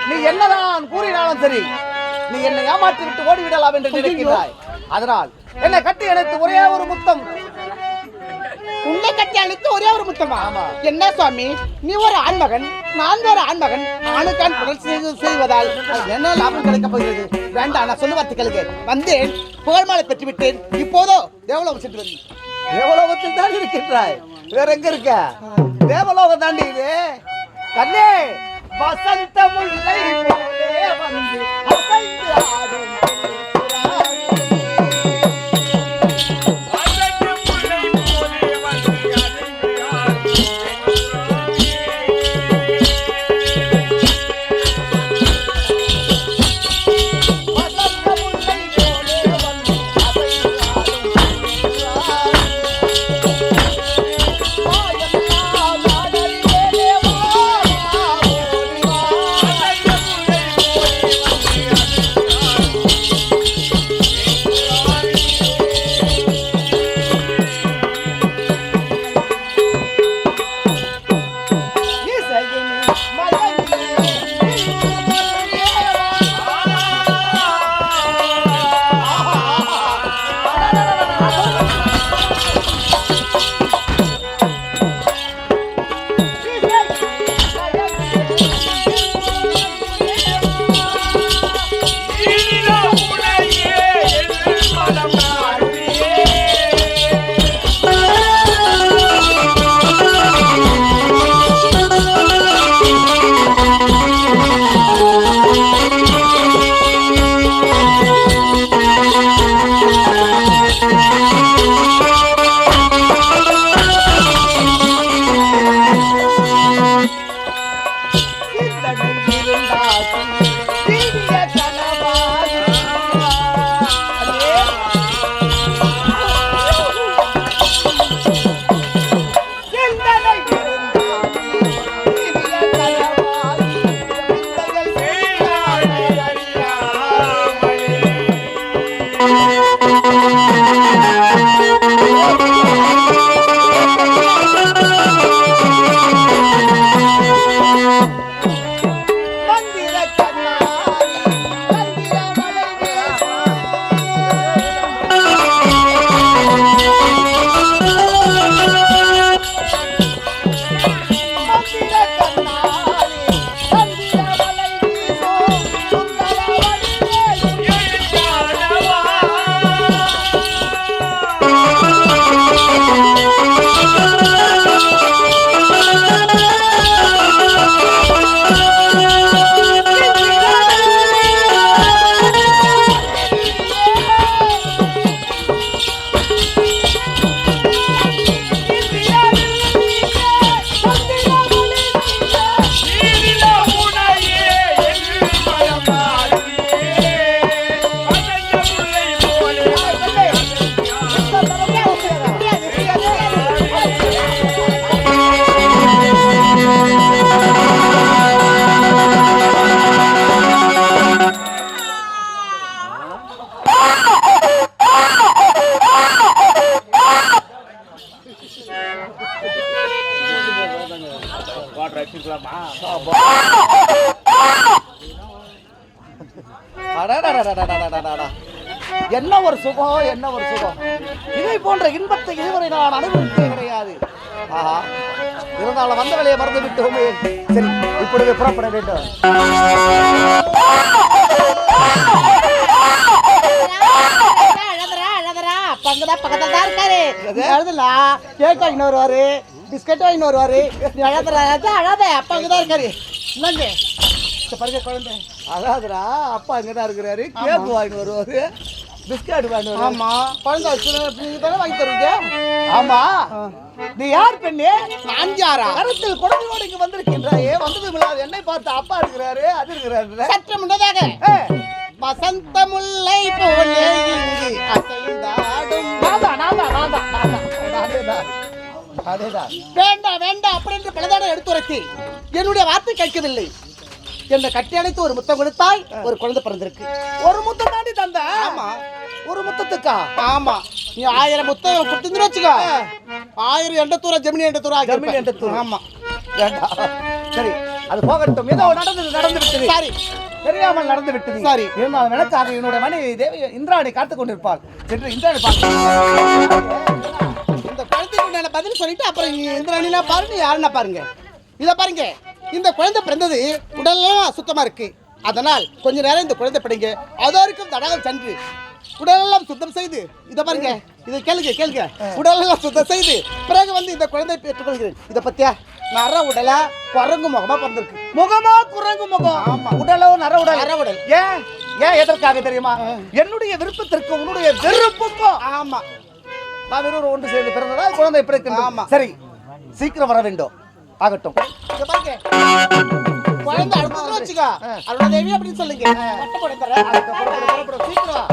நீ என்னதான் கூறினாலும் சரி, நீ என்னை ஏமாற்றி விட்டு ஓடிவிடலாம் என்று நினைக்கிறாய். அதனால் என்னை கட்டி அணைத்து ஒரே ஒரு முத்தம். உன்னை கட்டி அழைத்து ஒரே ஒரு முத்தமா? என்ன சுவாமி நீ ஒரு ஆண்மகன், நான் வேற ஆண்மகன், ஆணுக்கான் புகழ் செய்வதால் என்ன லாபம் கிடைக்கப் போகிறது? வேண்டாம், நான் சொல்லுவார்த்தை கேளுங்க. வந்தேன், புகழ் மாலை பெற்று விட்டேன். இப்போதோ தேவலோகம் சென்று வந்தேன். தேவலோகத்தில் தான் இருக்கின்றாய், வேற எங்க இருக்க? தேவலோகம் தாண்டி இது. கண்ணே வசந்த முல்லை போலே வந்து அசைந்து ஆடும் என்ன ஒரு சுகம், என்ன ஒரு சுகம். இதை போன்ற இன்பத்தை இதுவரை நான் அனுபவித்தே கிடையாது. ஆஹா, இருந்தாலும் வந்த வேலையை மறந்து விட்டோமே. சரி, இப்பொழுது புறப்பட வேண்டும். பக்கத்துல தான் இருக்காரு. கேக் வாங்கிட்டு வருவாரு, பிஸ்கட் வாங்கிட்டு வருவாரு. அழாத, அப்பா அங்கதான் இருக்காரு. குழந்தை அதாவதுரா, அப்பா அங்கதான் இருக்கிறாரு, கேக் வாங்கிட்டு வருவாரு. பிஸ்கட் வேணும். ஆமா குழந்தை வச்சு நீங்க தானே வாங்கி தருவீங்க. ஆமா, நீ யார் பெண்ணே? நான் யாரா? கருத்தில் குழந்தையோடு இங்க வந்திருக்கின்றாயே, வந்தது இல்லாத என்னை பார்த்து அப்பா இருக்கிறாரு, அது இருக்கிறாரு. சற்று முன்னதாக வசந்த முல்லை போலே இங்கு அசைந்தாடும். அதேதான். வேண்டாம் வேண்டாம் அப்படின்னு பலதான எடுத்துரைத்து என்னுடைய வார்த்தை கேட்கவில்லை. என்னை கட்டி அணைத்து ஒரு முத்தம் கொடுத்தாய், ஒரு குழந்தை பிறந்திருக்கு. ஒரு முத்தம் தாண்டி தந்த. ஆமா, ஒரு முத்தத்துக்கா? ஆமா, நீ 1000 முத்தம் கொடுத்துன்னு வச்சுக்கோ. 1000 எண்டத்தூரா ஜெமினி எண்டத்தூரா ஜெமினி எண்டத்தூர். ஆமா, வேண்டாம். சரி, அது போகட்டும். ஏதோ நடந்து விட்டது. சரி, தெரியாமல் நடந்து விட்டது. சரி, இருந்தாலும் எனக்காக என்னுடைய மனைவி தேவி இந்திராணி காத்துக் கொண்டிருப்பாள். சென்று இந்திராணி பார்க்க. இந்த குழந்தைக்கு நான் பதில் சொல்லிட்டு அப்புறம் இந்திராணினா பாருங்க, யாருன்னா பாருங்க. இதை பாருங்க, இந்த குழந்தை பிறந்தது உடலெல்லாம் அசுத்தமா இருக்கு. அதனால் கொஞ்ச நேரம் இந்த குழந்தை பிடிங்க, அதற்கும் தடாகம் சென்று உடலெல்லாம் சுத்தம் செய்து, இதை பாருங்க, இதை கேளுங்க, உடலெல்லாம் சுத்தம் செய்து பிறகு வந்து இந்த குழந்தை பெற்றுக்கொள்கிறேன். இதை பத்தியா நர உடலா குரங்கு முகமா பிறந்திருக்கு. முகமா குரங்கு முகம்? ஆமா. உடலோ நர உடல்? நர உடல். ஏன் எதற்காக தெரியுமா? என்னுடைய விருப்பத்திற்கு உன்னுடைய வெறுப்புக்கும். ஆமா, நான் வெறும் ஒன்று சேர்ந்து பிறந்ததா குழந்தை பிறக்க. ஆமா. சரி, சீக்கிரம் வர வேண்டும். ஆகட்டும். இதை பாருங்க, குழந்தை அடுத்து வச்சுக்கோ, அருணா தேவி அப்படின்னு சொல்லுங்க. சீக்கிரம்.